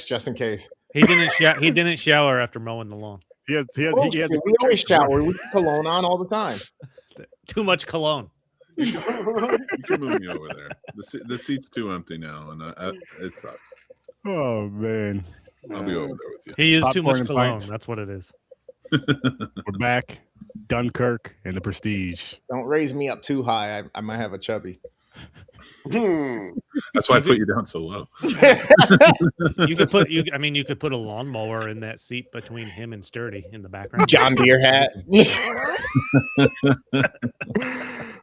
just in case. He didn't shower after mowing the lawn. He has We always shower. We put cologne on all the time. Too much cologne. You can move me over there. The seat's too empty now, and it sucks. Oh man, I'll be over there with you. He used too Popcorn much and cologne. pints. That's what it is. we're back. Dunkirk and the Prestige. Don't raise me up too high. I might have a chubby. That's why I put you down so low. You could put a lawnmower in that seat between him and Sturdy in the background. John Deere hat.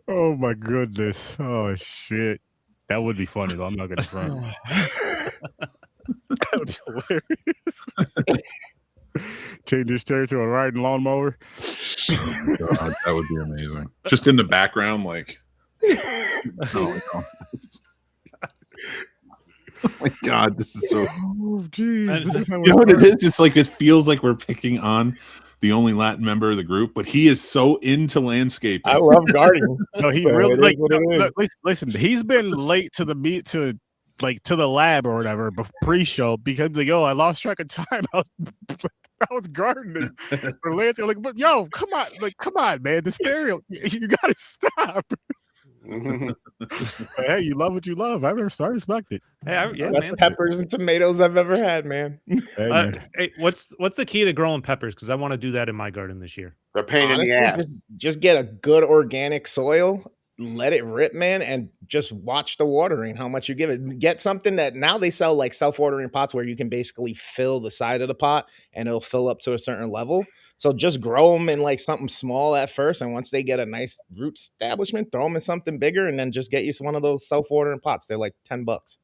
Oh my goodness. Oh shit. That would be funny though. I'm not gonna front. That would be hilarious. Change your steer to a riding lawnmower. God, that would be amazing. Just in the background, like. Oh my God, this is so. Oh jeez. You know what it is? It's like it feels like we're picking on the only Latin member of the group, but he is so into landscaping. I love gardening. No, he really listen. He's been late to the meet to the lab or whatever pre-show because like, I lost track of time. I was gardening for landscape. Like, but come on, man, the stereo, you gotta stop. Hey, you love what you love. I respect it. Hey, Best peppers and tomatoes I've ever had, man. Hey, man. Hey, what's the key to growing peppers? Because I want to do that in my garden this year. They're pain in the ass. Just get a good organic soil, let it rip, man, and just watch the watering, how much you give it. Get something that now they sell like self-watering pots where you can basically fill the side of the pot and it'll fill up to a certain level. So just grow them in like something small at first. And once they get a nice root establishment, throw them in something bigger and then just get you one of those self-watering pots. They're like $10.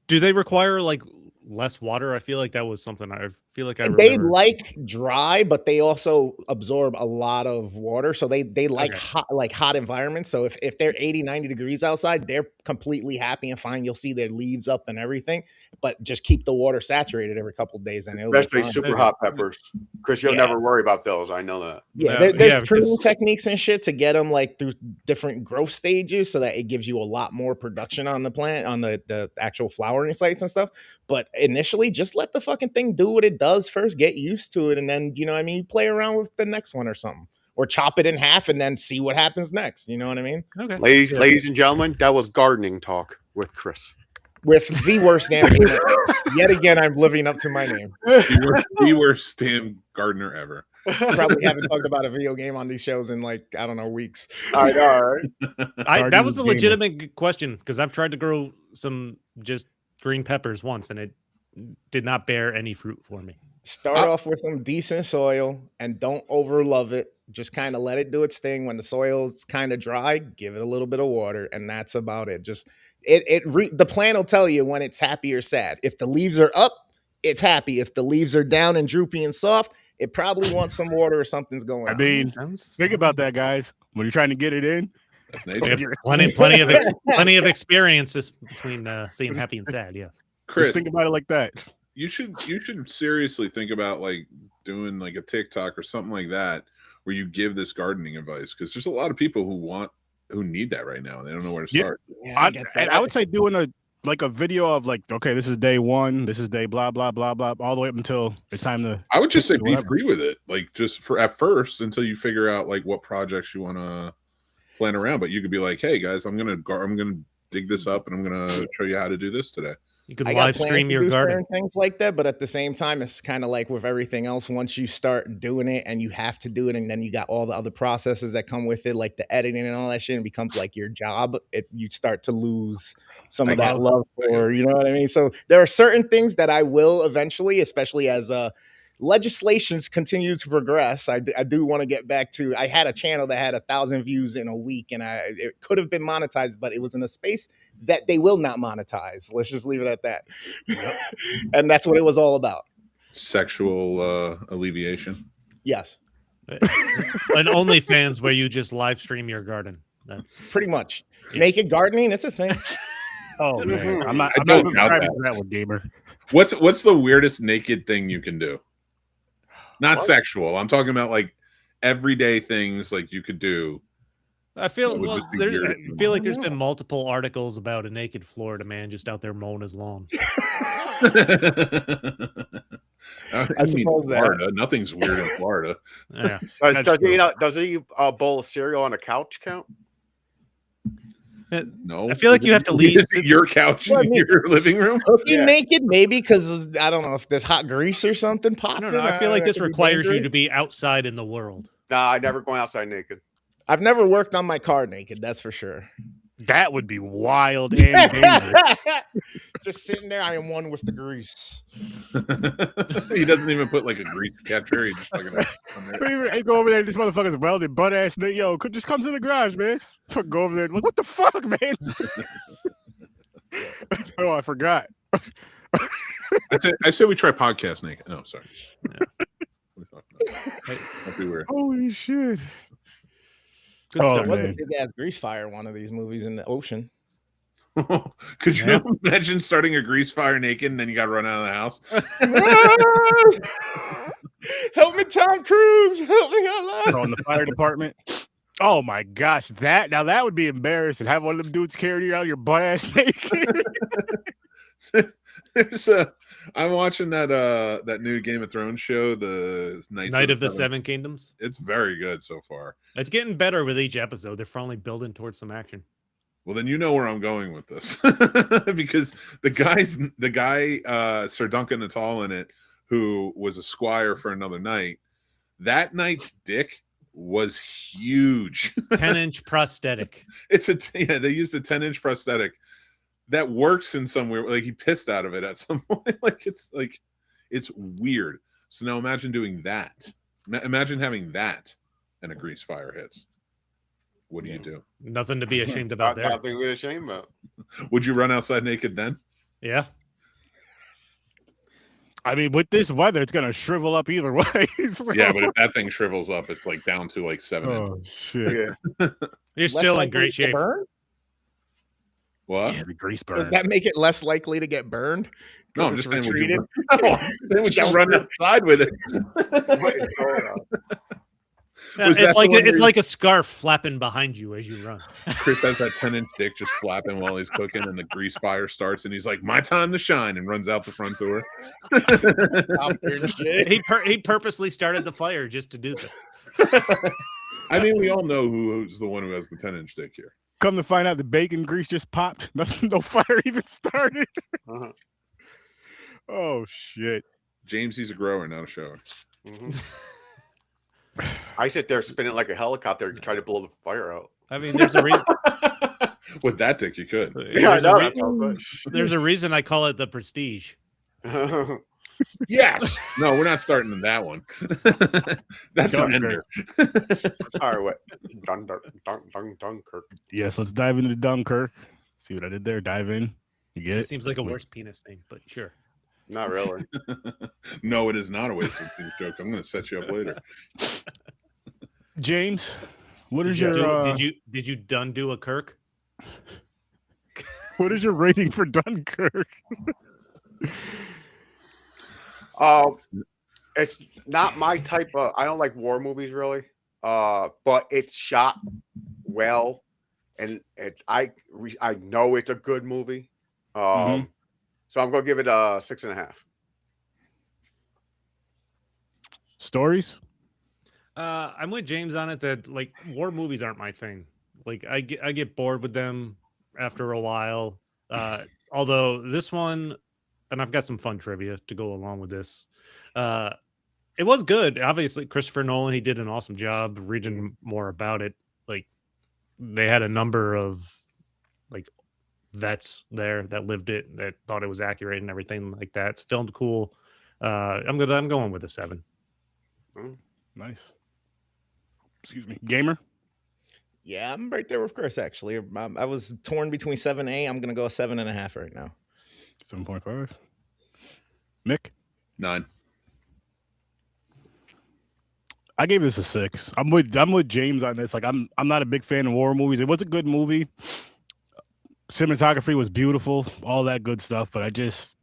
Do they require like less water? I feel like that was something I they like dry, but they also absorb a lot of water. So they like hot environments. So if they're 80, 90 degrees outside, they're completely happy and fine. You'll see their leaves up and everything, but just keep the water saturated every couple of days. And especially super hot peppers. Chris, you'll never worry about those. I know that. Yeah, there's pruning techniques and shit to get them like through different growth stages so that it gives you a lot more production on the plant, on the actual flowering sites and stuff. But initially, just let the fucking thing do what it does first, get used to it, and then, you know what I mean, play around with the next one or something. Or chop it in half and then see what happens next. You know what I mean? Okay. Ladies and gentlemen, that was gardening talk with Chris. With the worst damn yet again, I'm living up to my name. The worst damn gardener ever. Probably haven't talked about a video game on these shows in like, I don't know, weeks. All right. That was a legitimate question because I've tried to grow some just green peppers once and it did not bear any fruit for me. Start off with some decent soil and don't overlove it. Just kind of let it do its thing. When the soil's kind of dry, give it a little bit of water, and that's about it. Just the plant will tell you when it's happy or sad. If the leaves are up, it's happy. If the leaves are down and droopy and soft, it probably wants some water or something's going on. I mean, think about that, guys. When you're trying to get it in, that's nature. Plenty of experiences between seeing happy and sad. Yeah, Chris, just think about it like that. You should seriously think about like doing like a TikTok or something like that where you give this gardening advice, because there's a lot of people who need that right now and they don't know where to start. Yeah, I would say doing a video of like, okay, this is day 1, this is day blah blah blah blah, all the way up until it's time to. I would just say be free with it, like just for at first until you figure out like what projects you want to plan around. But you could be like, hey guys, I'm gonna dig this up and I'm gonna show you how to do this today. You could live stream your garden, things like that, but at the same time, it's kind of like with everything else. Once you start doing it, and you have to do it, and then you got all the other processes that come with it, like the editing and all that shit, and it becomes like your job. You start to lose some of that love for, you know what I mean? So there are certain things that I will eventually, especially as legislations continue to progress. I do want to get back to. I had a channel that had 1,000 views in a week, and it could have been monetized, but it was in a space that they will not monetize. Let's just leave it at that. And that's what it was all about. Sexual alleviation. Yes. An OnlyFans where you just live stream your garden. That's pretty much naked gardening. It's a thing. Oh man, I'm not subscribing to that one, gamer. What's the weirdest naked thing you can do? Not sexual. I'm talking about like everyday things like you could do I feel would well. just be There, weird. I feel like there's been multiple articles about a naked Florida man just out there mowing his lawn. I mean, Florida. Nothing's weird in Florida. Yeah. Does he eat a bowl of cereal on a couch count? No, I feel like you have to leave your couch in your living room. Cooking naked, maybe, because I don't know if there's hot grease or something popping. No, I feel like this requires you to be outside in the world. Nah, I never go outside naked. I've never worked on my car naked, that's for sure. That would be wild and dangerous. Just sitting there, I am one with the grease. He doesn't even put like a grease catcher. He just fucking Hey, go over there, this motherfucker's welded butt ass. Yo, just come to the garage, man. Fuck, go over there. Like, what the fuck, man? Oh, I forgot. I say we try podcast naked. No, sorry. That'd be weird. Holy shit. There was a big ass grease fire in one of these movies in the ocean. Could you imagine starting a grease fire naked and then you got to run out of the house? Help me, Tom Cruise! Help me out! On the fire department. Oh my gosh, that would be embarrassing. Have one of them dudes carry you out your butt ass naked. I'm watching that new Game of Thrones show, the Night of the Seven Kingdoms. It's very good so far. It's getting better with each episode. They're finally building towards some action. Well, then you know where I'm going with this, because the guy Sir Duncan Natal in it, who was a squire for another knight. That knight's dick was huge. 10-inch prosthetic. They used a 10-inch prosthetic that works in some weird, like he pissed out of it at some point. It's weird. So now imagine doing that. Imagine having that and a grease fire hits. What do you do? Nothing to be ashamed about there. Nothing to be ashamed about. Would you run outside naked then? Yeah. I mean, with this weather, it's gonna shrivel up either way. So. Yeah, but if that thing shrivels up, it's like down to like 7 inches. Oh shit! Yeah. You're still in great shape. What? Yeah, the grease burn. Does that make it less likely to get burned? No, I'm just saying, would you run outside with it? It's like a scarf flapping behind you as you run. Chris has that 10-inch dick just flapping while he's cooking, and the grease fire starts, and he's like, "My time to shine," and runs out the front door. He purposely started the fire just to do this. I mean, we all know who's the one who has the 10-inch dick here. Come to find out, the bacon grease just popped. No fire even started. Oh shit! James, he's a grower, not a shower. Mm-hmm. I sit there spinning like a helicopter to try to blow the fire out. I mean, there's a reason. With that dick, you could. Yeah, there's a reason I call it the Prestige. Yes. No, we're not starting in that one. That's an ender. Sorry, what? Dunkirk. Yes, let's dive into Dunkirk. See what I did there? Dive in. You get it? It seems like a worse penis name, but sure. Not really. No, it is not a wasted joke. I'm going to set you up later. James, what is did you do a Kirk? What is your rating for Dunkirk? It's not my type of. I don't like war movies really. But it's shot well, and I know it's a good movie. So I'm gonna give it a 6.5. Stories? I'm with James on it that like war movies aren't my thing. Like I get bored with them after a while. Although this one, and I've got some fun trivia to go along with this. It was good. Obviously, Christopher Nolan, he did an awesome job. Reading more about it, like they had a number of like vets there that lived it, that thought it was accurate and everything like that. It's filmed cool. I'm going with a 7. Nice. Excuse me, gamer. Yeah, I'm right there with Chris. Actually, I was torn between 7 and 8. I'm gonna go a 7.5 right now. 7.5. Nick. 9. I gave this a 6. I'm with James on this. Like I'm not a big fan of war movies. It was a good movie. Cinematography was beautiful, all that good stuff. But these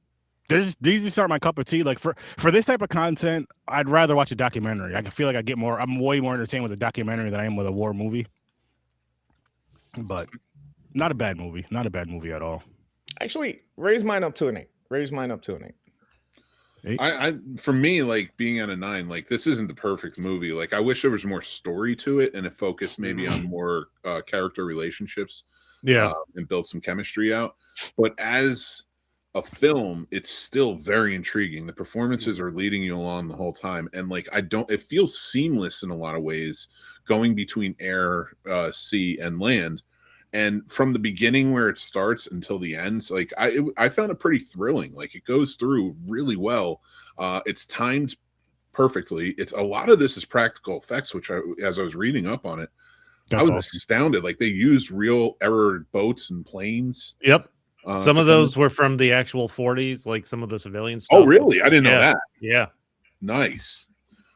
just aren't my cup of tea. Like for this type of content, I'd rather watch a documentary. I feel like I'm way more entertained with a documentary than I am with a war movie. but not a bad movie. Not a bad movie at all. Actually, raise mine up to an 8. Raise mine up to an 8. I for me, like being at a 9, like this isn't the perfect movie. Like I wish there was more story to it and it focused maybe on more character relationships, and build some chemistry out. But as a film, it's still very intriguing. The performances are leading you along the whole time, and like it feels seamless in a lot of ways, going between air, sea, and land. And from the beginning where it starts until the end, like I found it pretty thrilling. Like it goes through really well. It's timed perfectly. It's a lot of this is practical effects, which as I was reading up on it, I was astounded. Like they used real error boats and planes. Yep. Some of those were from the actual 40s, like some of the civilian stuff. Oh, really? I didn't know that. Yeah. Nice.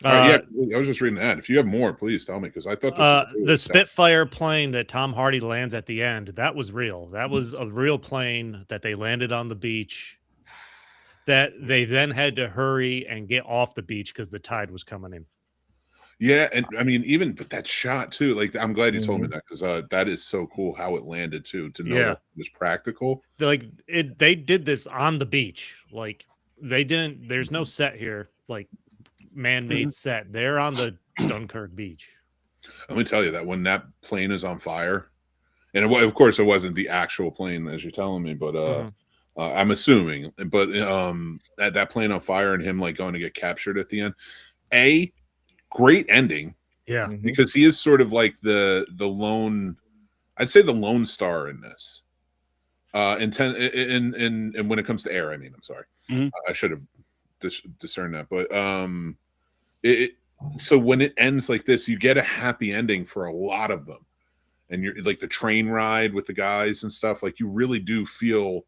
Yeah, I was just reading that. If you have more, please tell me, because I thought this was really the Spitfire plane that Tom Hardy lands at the end, that was real. That was a real plane that they landed on the beach, that they then had to hurry and get off the beach because the tide was coming in. Yeah, and I mean, but that shot too, like I'm glad you told me that, because that is so cool how it landed too, to know that it was practical. They did this on the beach. Like there's no set here, like man-made set. They're on the Dunkirk beach. Let me tell you that when that plane is on fire, and of course it wasn't the actual plane as you're telling me, but I'm assuming, but that plane on fire and him like going to get captured at the end, great ending, because he is sort of like the lone, I'd say the lone star in this, and when it comes to air, I mean, I'm sorry, I should have discerned that, but so when it ends like this, you get a happy ending for a lot of them, and you're like the train ride with the guys and stuff, like you really do feel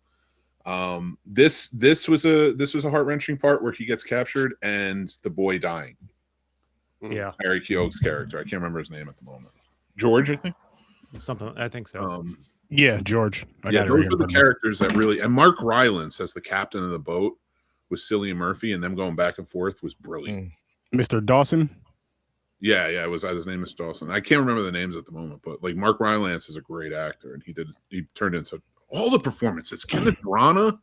this was a heart-wrenching part where he gets captured and the boy dying. Yeah, Harry Keogh's character, I can't remember his name at the moment. George, I think. Something, I think so. Yeah, George. Those are the characters that really, and Mark Rylance as the captain of the boat with Cillian Murphy, and them going back and forth was brilliant. Mr. Dawson. Yeah, it was his name is Dawson. I can't remember the names at the moment, but like Mark Rylance is a great actor, and he turned into all the performances. Kenneth Branagh,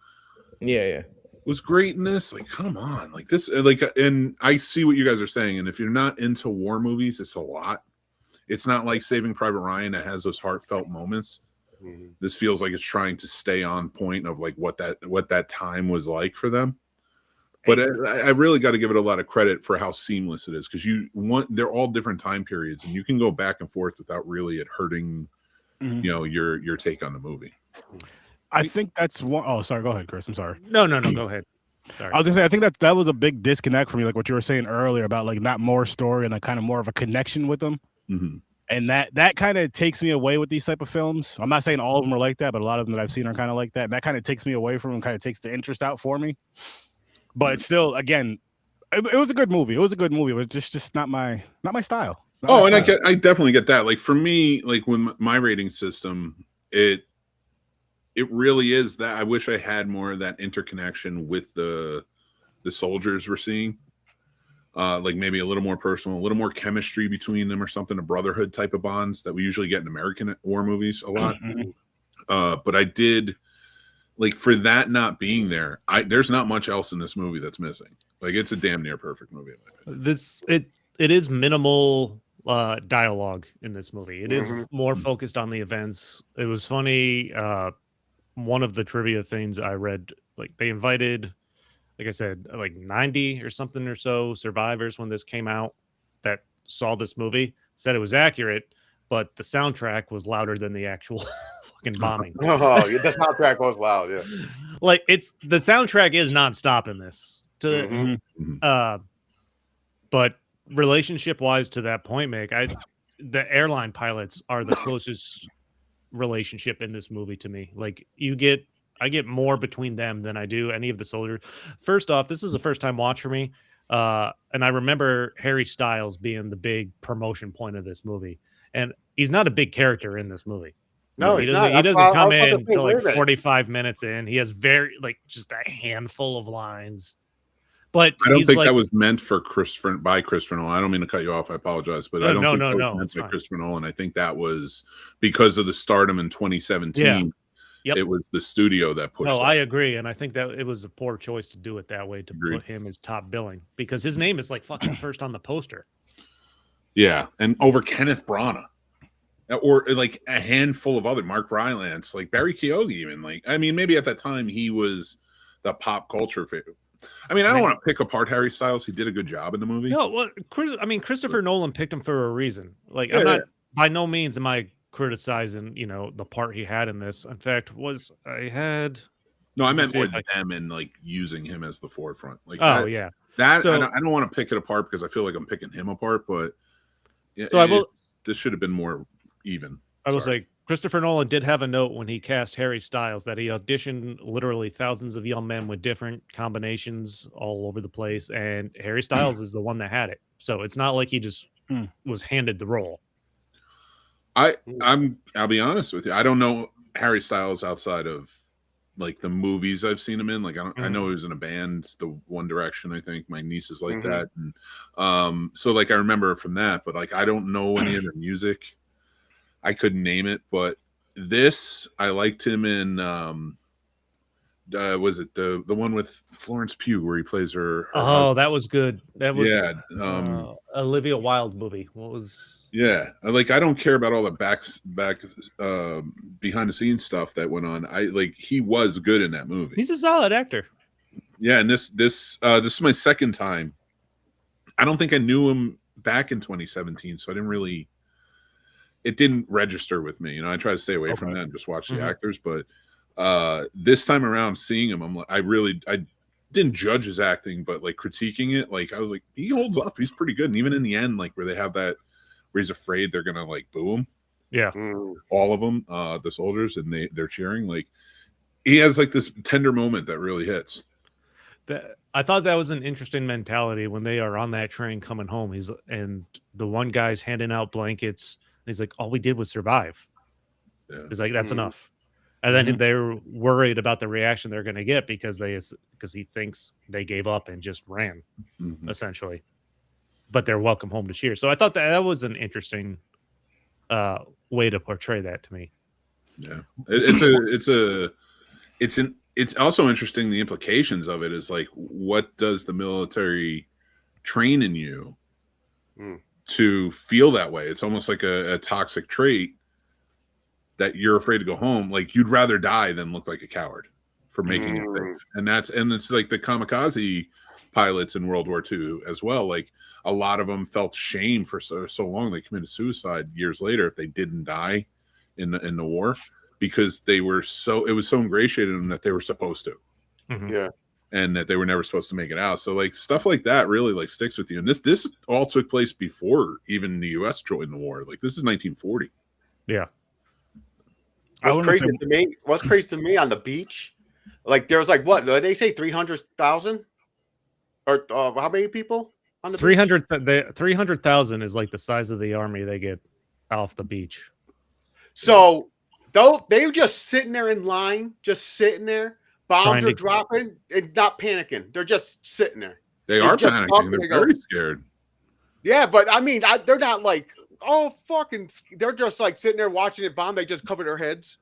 was great in this. Like, come on, like this, like, and I see what you guys are saying. And if you're not into war movies, it's a lot. It's not like Saving Private Ryan that has those heartfelt moments. This feels like it's trying to stay on point of like what that time was like for them. But I really got to give it a lot of credit for how seamless it is, because they're all different time periods, and you can go back and forth without really it hurting, your take on the movie. I think that's one. Oh, sorry. Go ahead, Chris. I'm sorry. No, go ahead. Sorry. I was gonna say, I think that was a big disconnect for me, like what you were saying earlier about like not more story and like kind of more of a connection with them. And that kind of takes me away with these type of films. I'm not saying all of them are like that, but a lot of them that I've seen are kind of like that. And that kind of takes me away from them, kind of takes the interest out for me. But it's still, again, it was a good movie. It was a good movie, but just not my style. And I definitely get that. Like for me, like when my rating system, it really is that I wish I had more of that interconnection with the soldiers we're seeing. Like maybe a little more personal, a little more chemistry between them or something, a brotherhood type of bonds that we usually get in American war movies a lot. But I did, like, for that not being there, there's not much else in this movie that's missing. Like, it's a damn near perfect movie. It is minimal dialogue in this movie. It is more focused on the events. It was funny. One of the trivia things I read, like they invited, like I said, like 90 or something or so survivors when this came out that saw this movie, said it was accurate, but the soundtrack was louder than the actual fucking bombing. The soundtrack was loud, yeah. Like the soundtrack is nonstop in this. But relationship wise to that point, Mick, the airline pilots are the closest relationship in this movie to me. Like I get more between them than I do any of the soldiers. First off, this is a first time watch for me. And I remember Harry Styles being the big promotion point of this movie. And he's not a big character in this movie. No, he doesn't come in until like 45 minutes in. He has just a handful of lines. But I don't he's think like, that was meant for Christopher Nolan. I don't mean to cut you off. I apologize, but I don't think that was meant by Christopher Nolan. I think that was because of the stardom in 2017. Yeah. Yep. It was the studio that pushed. No, that. I agree, and I think that it was a poor choice to do it that way, to Agreed. put him as top billing, because his name is like fucking first on the poster. Yeah, and over Kenneth Branagh, or like a handful of other Mark Rylance, like Barry Keoghan, even. Like, I mean, maybe at that time he was the pop culture favorite. I mean, I don't want to pick apart Harry Styles. He did a good job in the movie. No, well, Christopher Nolan picked him for a reason. Like, I'm not by no means am I criticizing, the part he had in this. In fact, I meant more them and like using him as the forefront. Like, yeah. That I don't want to pick it apart because I feel like I'm picking him apart, but this should have been more even. I will say Christopher Nolan did have a note when he cast Harry Styles that he auditioned literally thousands of young men with different combinations all over the place, and Harry Styles is the one that had it. So it's not like he just was handed the role. I'll be honest with you. I don't know Harry Styles outside of like the movies I've seen him in. Like I know he was in a band, the One Direction. I think my niece is like that, and so like I remember from that. But like I don't know any of their music. I couldn't name it, but this I liked him in. Was it the one with Florence Pugh where he plays her? Oh, that was good. That was Olivia Wilde movie. What was? Yeah, like I don't care about all the back behind the scenes stuff that went on. He was good in that movie. He's a solid actor. Yeah, and this is my second time. I don't think I knew him back in 2017, so I didn't really. It didn't register with me. I try to stay away from that and just watch the actors. But this time around, seeing him, I'm like, I didn't judge his acting, but like critiquing it, like I was like, he holds up. He's pretty good. And even in the end, like where they have that. Where he's afraid they're gonna like boo him. Yeah, all of them, the soldiers, and they're cheering. Like he has like this tender moment that really hits. I thought that was an interesting mentality when they are on that train coming home. And the one guy's handing out blankets. And he's like, "All we did was survive." Yeah. He's like, "That's enough." And then they're worried about the reaction they're going to get because he thinks they gave up and just ran, essentially. But they're welcome home to cheer. So I thought that was an interesting way to portray that to me. Yeah, it's also interesting. The implications of it is like, what does the military train in you to feel that way? It's almost like a toxic trait that you're afraid to go home. Like you'd rather die than look like a coward for making it safe. And it's like the kamikaze pilots in World War II as well. Like a lot of them felt shame for so long. They committed suicide years later if they didn't die in the war because it was so ingratiated in them that they were supposed to. Yeah. And that they were never supposed to make it out. So like stuff like that really like sticks with you. And this all took place before even the US joined the war. Like this is 1940. Yeah. What's crazy to me on the beach, like there was like what did they say 300,000 or how many people on the 300,000 is like the size of the army they get off the beach. So though they were just sitting there in line, just sitting there, bombs are dropping and not panicking. They're just sitting there. They are panicking. They're very scared. Yeah, but I mean, they're not like, oh, fucking. They're just like sitting there watching it bomb. They just cover their heads.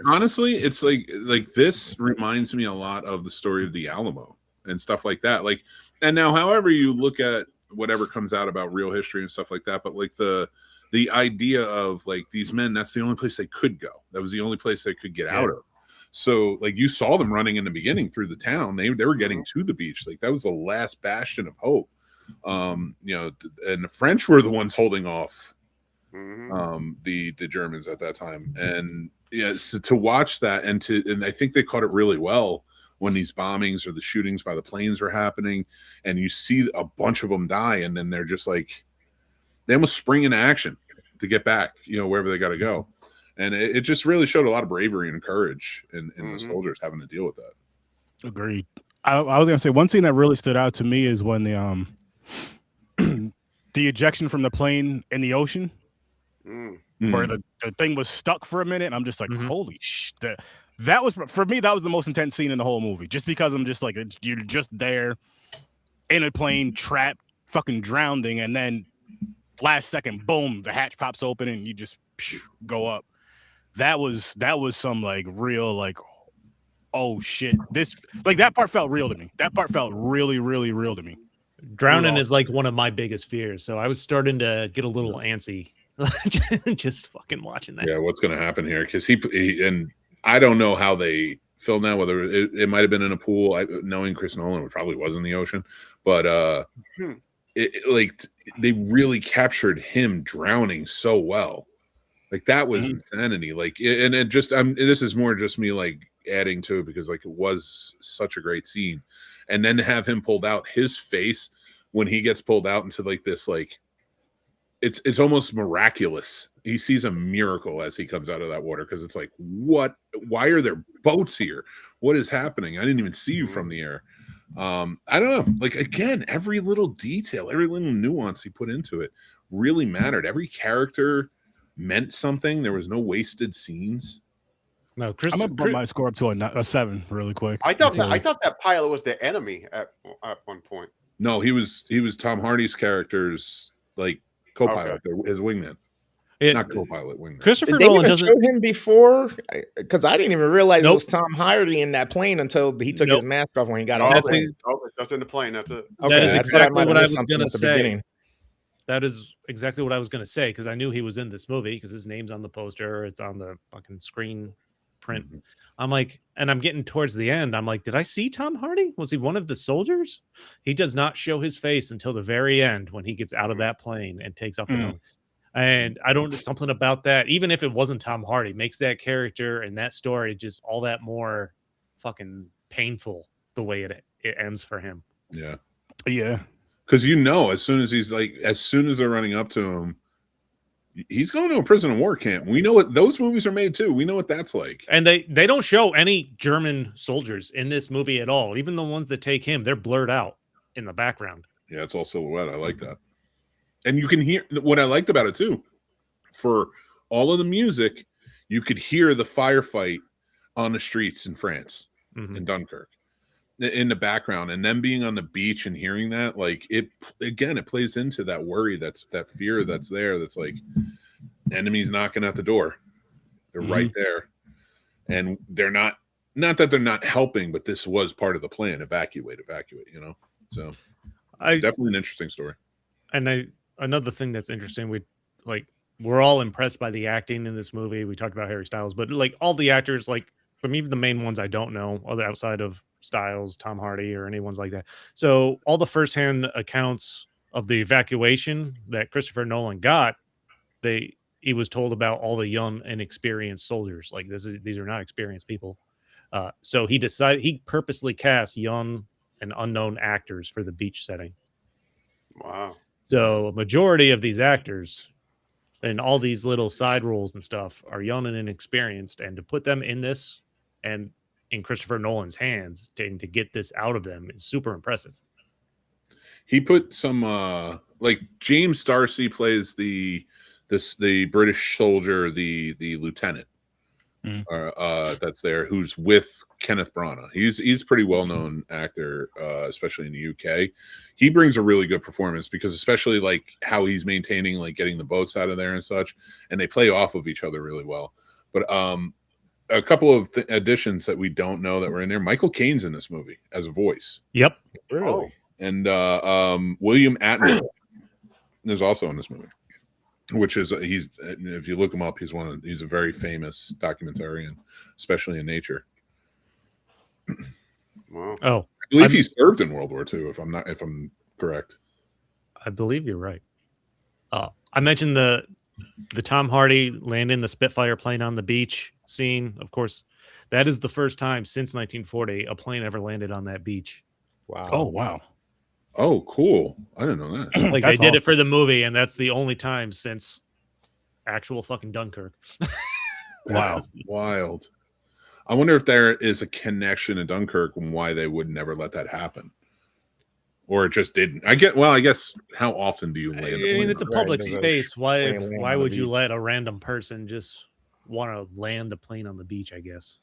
Honestly, it's like this reminds me a lot of the story of the Alamo and stuff like that. Like, and now, however you look at whatever comes out about real history and stuff like that, but like the idea of like these men, that's the only place they could go. That was the only place they could get out of. So like you saw them running in the beginning through the town. They were getting to the beach. Like that was the last bastion of hope. And the French were the ones holding off the Germans at that time. And so to watch that and I think they caught it really well when these bombings or the shootings by the planes were happening and you see a bunch of them die and then they're just like they almost spring into action to get back, wherever they got to go. And it just really showed a lot of bravery and courage in the soldiers having to deal with that. Agreed. I was going to say one scene that really stood out to me is when the the ejection from the plane in the ocean, where the thing was stuck for a minute. And I'm just like, holy shit. that was for me. That was the most intense scene in the whole movie, just because I'm just like, you're just there in a plane, trapped, fucking drowning, and then last second, boom, the hatch pops open and you just go up. That was some like real like, oh shit, this like that part felt real to me. That part felt really, really real to me. Drowning is like one of my biggest fears, so I was starting to get a little antsy just fucking watching that. Yeah, what's going to happen here? Because he and I don't know how they filmed that. Whether it might have been in a pool. Knowing Chris Nolan, it probably was in the ocean, but like they really captured him drowning so well. Like that was insanity. Like, and it just this is more just me like adding to it because like it was such a great scene, and then to have him pulled out, his face when he gets pulled out into like this like it's almost miraculous. He sees a miracle as he comes out of that water because it's like, what? Why are there boats here? What is happening? I didn't even see you from the air. I don't know. Like again, every little detail, every little nuance he put into it really mattered. Every character meant something. There was no wasted scenes. No, Chris. I'm gonna put my score up to a 7 really quick. I thought that pilot was the enemy at one point. No, he was Tom Hardy's character's like co-pilot, his wingman. Not co-pilot, wingman. Christopher Did they Nolan even doesn't show him before? Because I didn't even realize it was Tom Hardy in that plane until he took his mask off when he got off. That's in the plane. That's it. Okay, that is exactly what I was going to say. That is exactly what I was going to say because I knew he was in this movie because his name's on the poster. It's on the fucking screen print. I'm like, and I'm getting towards the end. I'm like, did I see Tom Hardy? Was he one of the soldiers? He does not show his face until the very end when he gets out of that plane and takes off. And I don't know, something about that, even if it wasn't Tom Hardy, makes that character and that story just all that more fucking painful the way it ends for him. Yeah. Because as soon as they're running up to him, he's going to a prison of war camp. We know what those movies are made too. We know what that's like. And they don't show any German soldiers in this movie at all. Even the ones that take him, they're blurred out in the background. Yeah, it's all silhouette. I like that. And you can hear what I liked about it too. For all of the music, you could hear the firefight on the streets in France, in Dunkirk, in the background, and them being on the beach and hearing that, like it plays into that worry, that fear that's there. That's like enemies knocking at the door. They're right there, and they're not that they're not helping, but this was part of the plan. Evacuate. You know, so definitely an interesting story. And another thing that's interesting, we're all impressed by the acting in this movie. We talked about Harry Styles, but like all the actors, like from even the main ones I don't know, other outside of Styles, Tom Hardy, or anyone's like that. So all the firsthand accounts of the evacuation that Christopher Nolan got, he was told about all the young and experienced soldiers. Like these are not experienced people. So he purposely cast young and unknown actors for the beach setting. Wow. So a majority of these actors and all these little side roles and stuff are young and inexperienced, and to put them in this and in Christopher Nolan's hands to get this out of them is super impressive. He put some like James Darcy plays the British soldier, the lieutenant that's there, who's with Kenneth Branagh. He's a pretty well-known actor, especially in the UK. He brings a really good performance because especially like how he's maintaining like getting the boats out of there and such, and they play off of each other really well. But a couple of additions that we don't know that were in there. Michael Caine's in this movie as a voice. Yep. Really? And William Attenborough is also in this movie, which is if you look him up, he's a very famous documentarian, especially in nature. Wow. Oh, I believe he served in World War II. If I'm correct, I believe you're right. I mentioned the Tom Hardy landing the Spitfire plane on the beach scene. Of course, that is the first time since 1940 a plane ever landed on that beach. Wow. Oh, wow. Oh, cool. I didn't know that. Like they did it for the movie, and that's the only time since actual fucking Dunkirk. Wow. Wild. I wonder if there is a connection in Dunkirk and why they would never let that happen. Or it just didn't. I guess how often do you land? I mean, it's a public space. Why would you beach. let a random person just want to land the plane on the beach, I guess?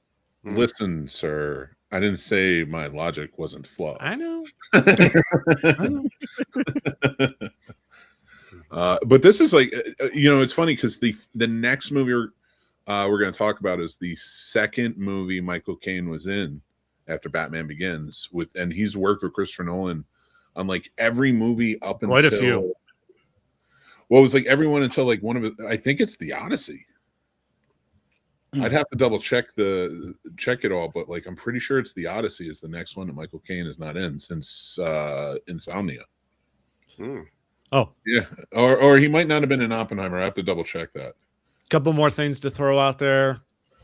Listen, sir, I didn't say my logic wasn't flawed. I know. But this is like, it's funny because the next movie we're going to talk about is the second movie Michael Caine was in after Batman Begins, and he's worked with Christopher Nolan on like every movie up until quite a few. Well, it was like everyone until like one of it. I think it's The Odyssey. I'd have to double check it all, but like I'm pretty sure it's The Odyssey is the next one that Michael Caine is not in since Insomnia. Oh yeah, or he might not have been in Oppenheimer. I have to double check that. Couple more things to throw out there.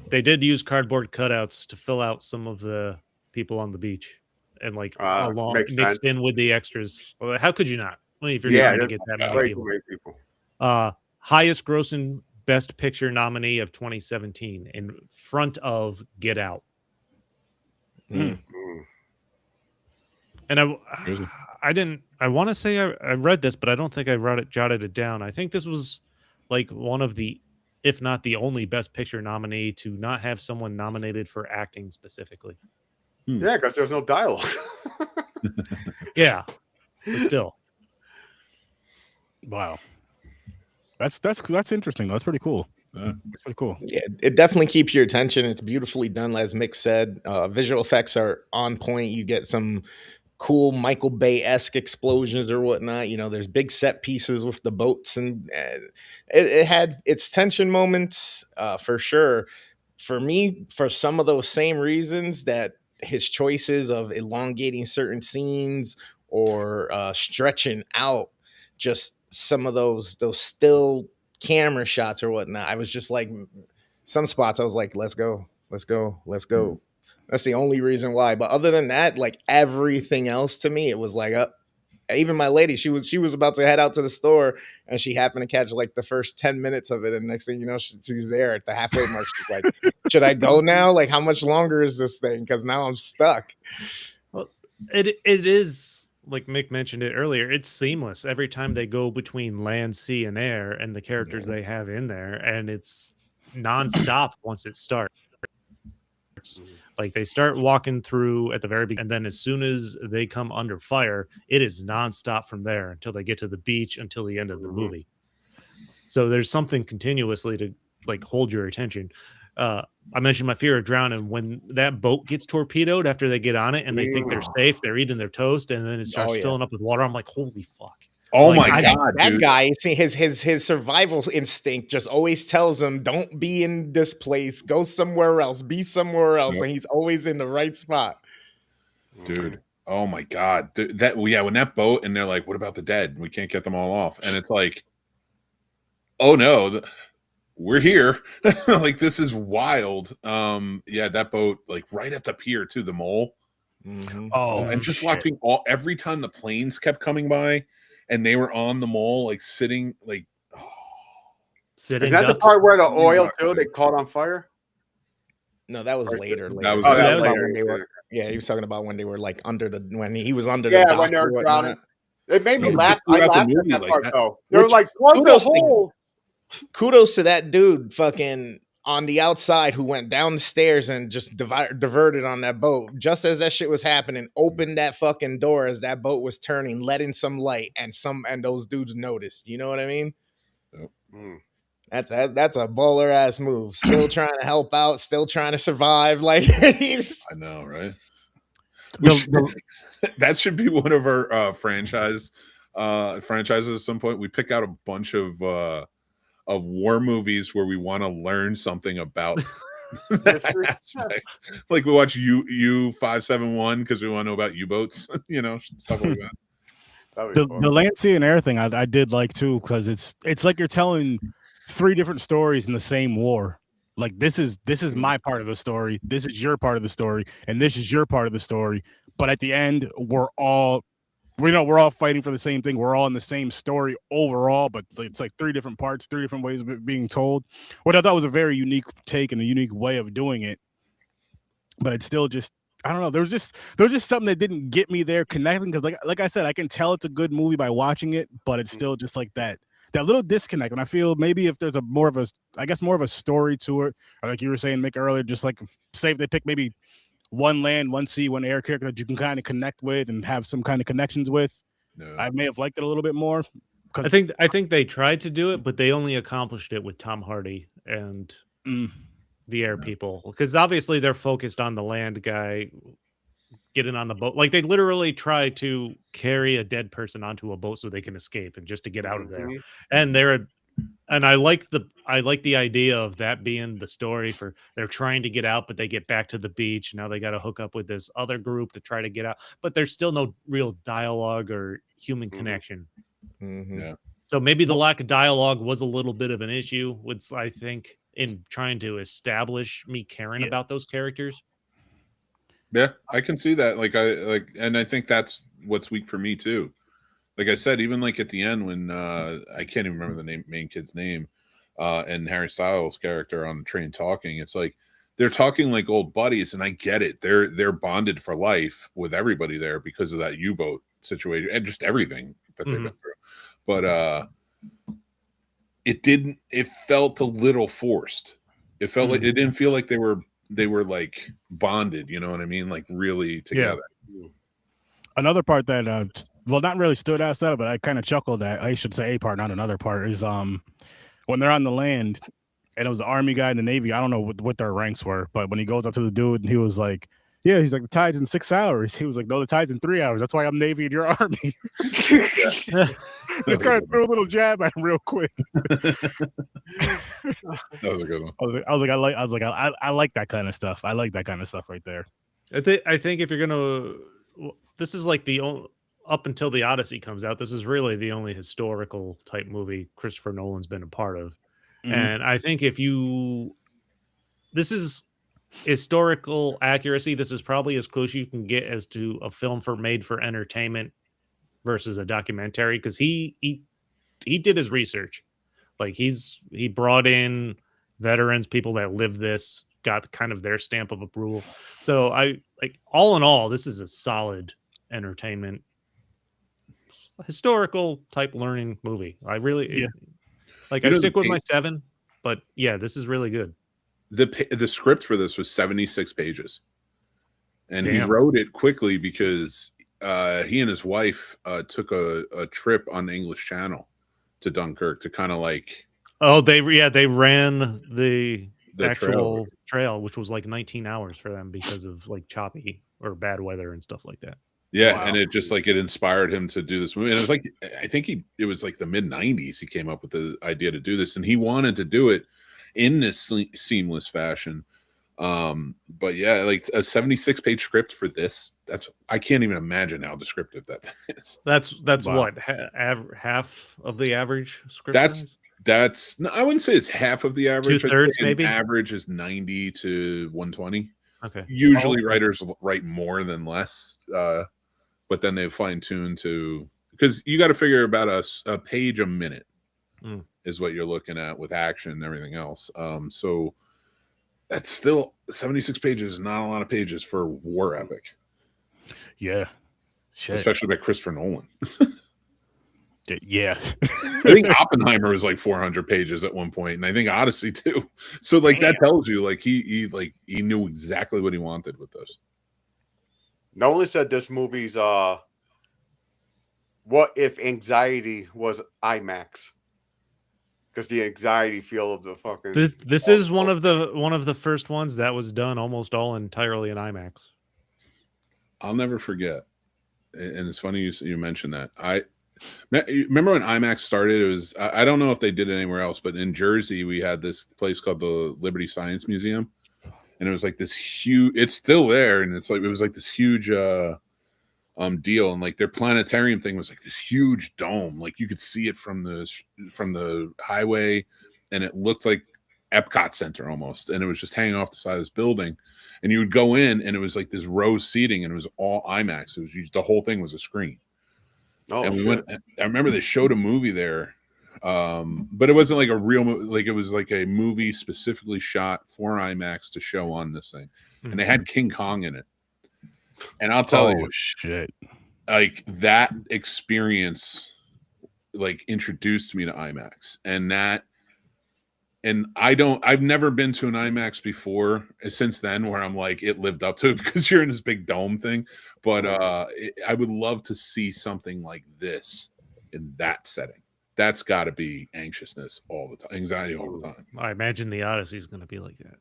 They did use cardboard cutouts to fill out some of the people on the beach, and like along mixed in with the extras. Well, how could you not? Well, if you're trying to get that many people. Highest grossing Best Picture nominee of 2017 in front of Get Out. And I want to say I read this, but I don't think I jotted it down. I think this was like one of the, if not the only Best Picture nominee to not have someone nominated for acting specifically. Yeah, because there's no dialogue. Yeah, but still. Wow. That's interesting. That's pretty cool. That's pretty cool. Yeah, it definitely keeps your attention. It's beautifully done, as Mick said. Visual effects are on point. You get some cool Michael Bay-esque explosions or whatnot. There's big set pieces with the boats, and it had its tension moments for sure. For me, for some of those same reasons, that his choices of elongating certain scenes or stretching out just some of those still camera shots or whatnot. I was just like, some spots I was like, let's go. That's the only reason why. But other than that, like everything else to me, it was like, even my lady, she was about to head out to the store, and she happened to catch like the first 10 minutes of it. And next thing you know, she's there at the halfway mark. She's like, should I go now? Like, how much longer is this thing? Because now I'm stuck. Well, it is, like Mick mentioned it earlier, it's seamless every time they go between land, sea, and air, and the characters they have in there, and it's nonstop once it starts. Like they start walking through at the very beginning, and then as soon as they come under fire, it is nonstop from there until they get to the beach, until the end of the movie. So there's something continuously to like hold your attention. I mentioned my fear of drowning. When that boat gets torpedoed after they get on it and they think they're safe, they're eating their toast, and then it starts filling up with water. I'm like, holy fuck. Oh like, my God, that dude. guy, see, his survival instinct just always tells him, don't be in this place, go somewhere else, be somewhere else. And he's always in the right spot. Dude. Oh my God. When that boat, and they're like, what about the dead? We can't get them all off. And it's like, oh no, we're here. Like, this is wild. That boat, like right at the pier too, the mole. Oh, and just watching every time the planes kept coming by and they were on the mole, like sitting, like, is that the part where the oil too, they caught on fire? No, that was later. That was later. He was talking about when they were like when he was under the dock, when they were drowning. It made me laugh. I throughout the laughed at movie that like part that. though. They were like, plug the hole. Kudos to that dude fucking on the outside who went down the stairs and just diverted on that boat. Just as that shit was happening, opened that fucking door as that boat was turning, let in some light, and those dudes noticed. You know what I mean? That's a baller ass move. Still trying to help out, still trying to survive. Like, I know, right? That should be one of our franchises at some point. We pick out a bunch of war movies where we want to learn something about that aspect. Like we watch U-571 because we want to know about U-boats, stuff like that. The land, sea, and air thing I did like too, because it's like you're telling 3 different stories in the same war. Like this is my part of the story, this is your part of the story, and this is your part of the story. But at the end, we're all fighting for the same thing. We're all in the same story overall, but it's like 3 different parts, 3 different ways of it being told. What I thought was a very unique take and a unique way of doing it. But it's still just, I don't know. There was just something that didn't get me there connecting, because like I said, I can tell it's a good movie by watching it, but it's still just like that that little disconnect. And I feel maybe if there's more of a story to it, or like you were saying, Mick, earlier, just like say if they pick maybe one land, one sea, one air character that you can kind of connect with and have some kind of connections with, I may have liked it a little bit more. I think they tried to do it, but they only accomplished it with Tom Hardy and the air people, because obviously they're focused on the land guy getting on the boat. Like they literally try to carry a dead person onto a boat so they can escape and just to get out of there. And I like the idea of that being the story for they're trying to get out, but they get back to the beach. Now they got to hook up with this other group to try to get out, but there's still no real dialogue or human connection. Yeah. So maybe the lack of dialogue was a little bit of an issue with, I think, in trying to establish me caring about those characters. Yeah, I can see that. And I think that's what's weak for me too. Like I said, even like at the end when I can't even remember the main kid's name, and Harry Styles' character on the train talking, it's like they're talking like old buddies, and I get it. They're bonded for life with everybody there because of that U-boat situation and just everything that they've been through. But it felt a little forced. It felt like it didn't feel like they were like bonded, you know what I mean? Like really together. Yeah. Another part that not really stood outside, but I kind of chuckled at, I should say a part, not another part, is when they're on the land and it was the Army guy and the Navy. I don't know what their ranks were, but when he goes up to the dude and he was like, yeah, he's like, the tide's in 6 hours. He was like, no, the tide's in 3 hours. That's why I'm Navy and you're Army. Just kind of threw a little jab at him real quick. That was a good one. I like that kind of stuff. I like that kind of stuff right there. I think if you're gonna, this is like up until the Odyssey comes out, this is really the only historical type movie Christopher Nolan's been a part of. And I think this is historical accuracy. This is probably as close you can get as to a film made for entertainment versus a documentary, because he did his research. Like he brought in veterans, people that live this, got kind of their stamp of approval. So I like, all in all, this is a solid entertainment, historical type learning movie. I really I stick with my 7, but yeah, this is really good. The script for this was 76 pages, and he wrote it quickly because he and his wife took a trip on the English Channel to Dunkirk to kind of like. Oh, they ran the actual trail, which was like 19 hours for them because of like choppy or bad weather and stuff like that. Yeah, wow. And it just like it inspired him to do this movie. And it was like, I think it was like the mid-90s he came up with the idea to do this, and he wanted to do it in this seamless fashion. But yeah, like a 76-page script for this, I can't even imagine how descriptive that is. That's wow. What half of the average script that's no, I wouldn't say it's half of the average. 2/3 maybe. Average is 90 to 120. Okay. Usually writers write more than less, but then they fine tune to, because you got to figure about a page a minute is what you're looking at with action and everything else. So that's still 76 pages, not a lot of pages for a war epic. Yeah. Shit. Especially by Christopher Nolan. Yeah. I think Oppenheimer was like 400 pages at one point, and I think Odyssey too. So like that tells you like he knew exactly what he wanted with this. Nolan said this movie's what if anxiety was IMAX? Because the anxiety feel of the fucking this is one of the first ones that was done almost all entirely in IMAX. I'll never forget, and it's funny you mentioned that. I remember when IMAX started. It was I don't know if they did it anywhere else, but in Jersey we had this place called the Liberty Science Museum, and it was like this huge. It's still there, and it was like this huge deal, and like their planetarium thing was like this huge dome, like you could see it from the highway, and it looked like Epcot Center almost, and it was just hanging off the side of this building, and you would go in, and it was like this row seating, and it was all IMAX. It was the whole thing was a screen. Oh, and we went. I remember they showed a movie there, but it wasn't like a real movie. Like it was like a movie specifically shot for IMAX to show on this thing, and they had King Kong in it. And I'll tell you, shit, like that experience like introduced me to IMAX, and I've never been to an IMAX before since then where I'm like, it lived up to it because you're in this big dome thing. But I would love to see something like this in that setting. That's got to be anxiousness all the time, anxiety all the time. I imagine the Odyssey is going to be like that.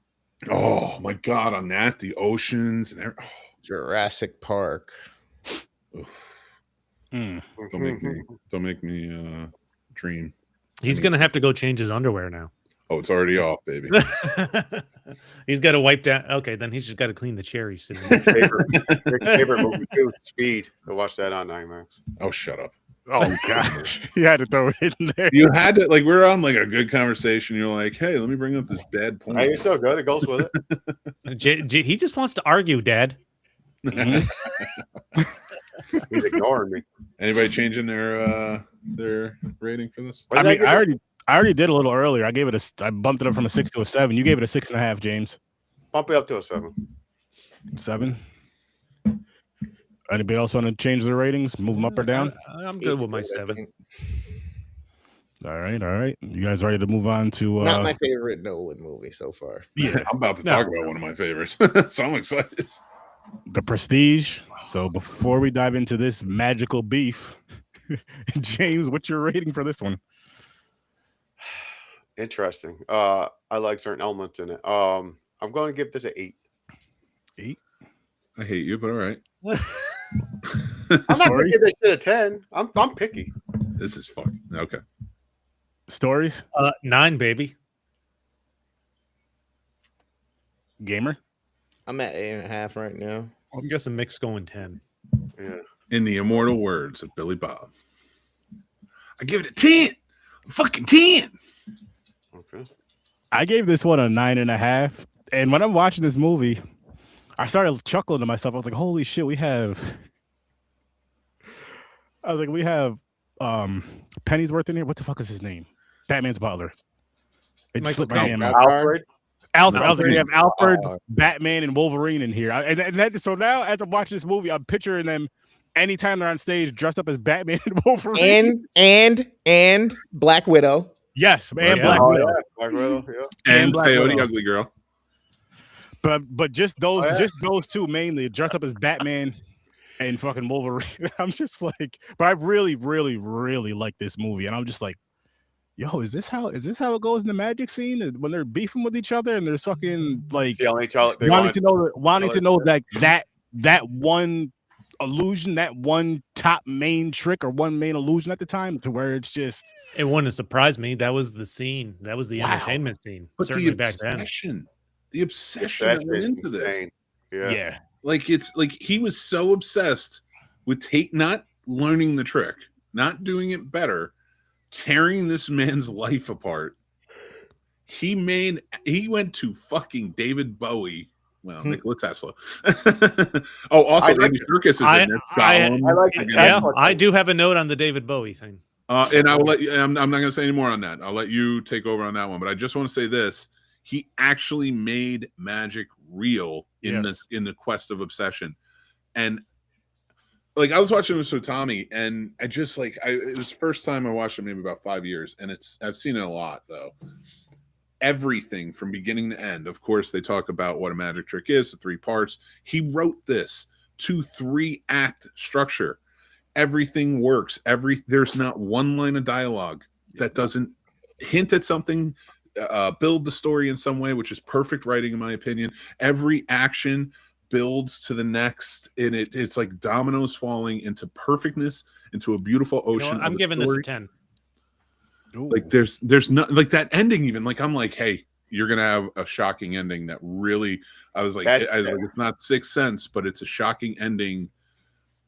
Oh my God, on that, the oceans and Jurassic Park. Don't make me dream. He's going to have to go change his underwear now. Oh, it's already off, baby. He's got to wipe down. Okay, then he's just got to clean the cherries. favorite movie too, Speed. I watched that on IMAX. Oh, shut up. Oh God, you had to throw it in there. You had to, like, we're on like a good conversation. You're like, hey, let me bring up this bad point. Hey, it's so good. It goes with it. He just wants to argue, Dad. He's ignoring me. Anybody changing their rating for this? I mean, I already did a little earlier. I bumped it up from a 6 to a 7. You gave it a 6.5, James. Bump it up to a 7. 7. Anybody else want to change their ratings? Move them up or down? I'm good with my 7. All right. You guys ready to move on to not my favorite Nolan movie so far? Yeah, I'm about to talk about one of my favorites, so I'm excited. The Prestige. So before we dive into this magical beef, James, what's your rating for this one? Interesting. I like certain elements in it. I'm going to give this an 8. 8. I hate you, but all right. I'm not going to give this shit a 10. I'm picky. This is fun. Okay. Stories? 9, baby. Gamer? I'm at 8.5 right now. I'm guessing Mick's going 10. Yeah. In the immortal words of Billy Bob, I give it a 10. Fucking 10. Okay. I gave this one a 9.5. And when I'm watching this movie, I started chuckling to myself. I was like, holy shit, we have Pennyworth in here. What the fuck is his name? Batman's butler. It Michael slipped my name out. Alfred. Alfred. I was like, we have Alfred, Batman, and Wolverine in here. So now, as I'm watching this movie, I'm picturing them anytime they're on stage dressed up as Batman and Wolverine. And Black Widow. Yes, and Yeah. Black Widow. Yeah. Black Widow, yeah. And Black Coyote Widow. Ugly Girl. But just those two mainly dressed up as Batman and fucking Wolverine. I'm just like, but I really, really, really like this movie, and I'm just like, yo, is this how it goes in the magic scene when they're beefing with each other and they're fucking like wanting to know that one illusion, that one top main trick or one main illusion at the time, to where it's just, it wouldn't surprise me. That was the scene. That was the entertainment scene. But certainly back then. The obsession that went into this. Yeah. Like, it's like he was so obsessed with not learning the trick, not doing it better, tearing this man's life apart. He went to fucking David Bowie. Well, Nikola Tesla. Oh, also Andy Serkis is in there. I do have a note on the David Bowie thing. And I will let you. I'm not going to say any more on that. I'll let you take over on that one. But I just want to say this: he actually made magic real in the quest of obsession. And like, I was watching this with Tommy, and I just like it was the first time I watched it maybe about 5 years, and I've seen it a lot though. Everything from beginning to end. Of course, they talk about what a magic trick is, the 3 parts. He wrote this to 3-act structure. Everything works. There's not one line of dialogue that doesn't hint at something, build the story in some way, which is perfect writing in my opinion. Every action builds to the next, and it's like dominoes falling into perfectness, into a beautiful ocean. I'm giving this a 10. ooh. Like there's not like that ending even. Like I'm like, hey, you're gonna have a shocking ending that really. I was like, it's not Sixth Sense, but it's a shocking ending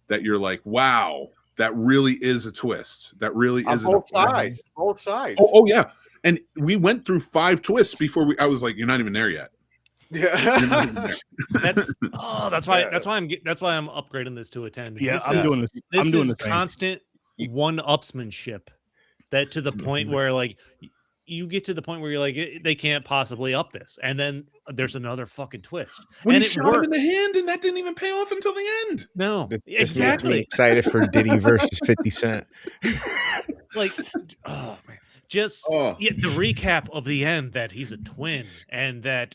that you're like, wow, that really is a twist. That really is both sides. Both sides. Oh yeah. And we went through 5 twists before I was like, you're not even there yet. Yeah. That's why I'm upgrading this to a 10. Yeah, I'm doing this. I'm doing the same. Constant one-upsmanship, that to the point where like you get to the point where you're like, they can't possibly up this, and then there's another fucking twist. When and he shot him in the hand, and that didn't even pay off until the end. No, This exactly. makes me excited for Diddy versus 50 Cent. like, oh man, just the recap of the end that he's a twin and that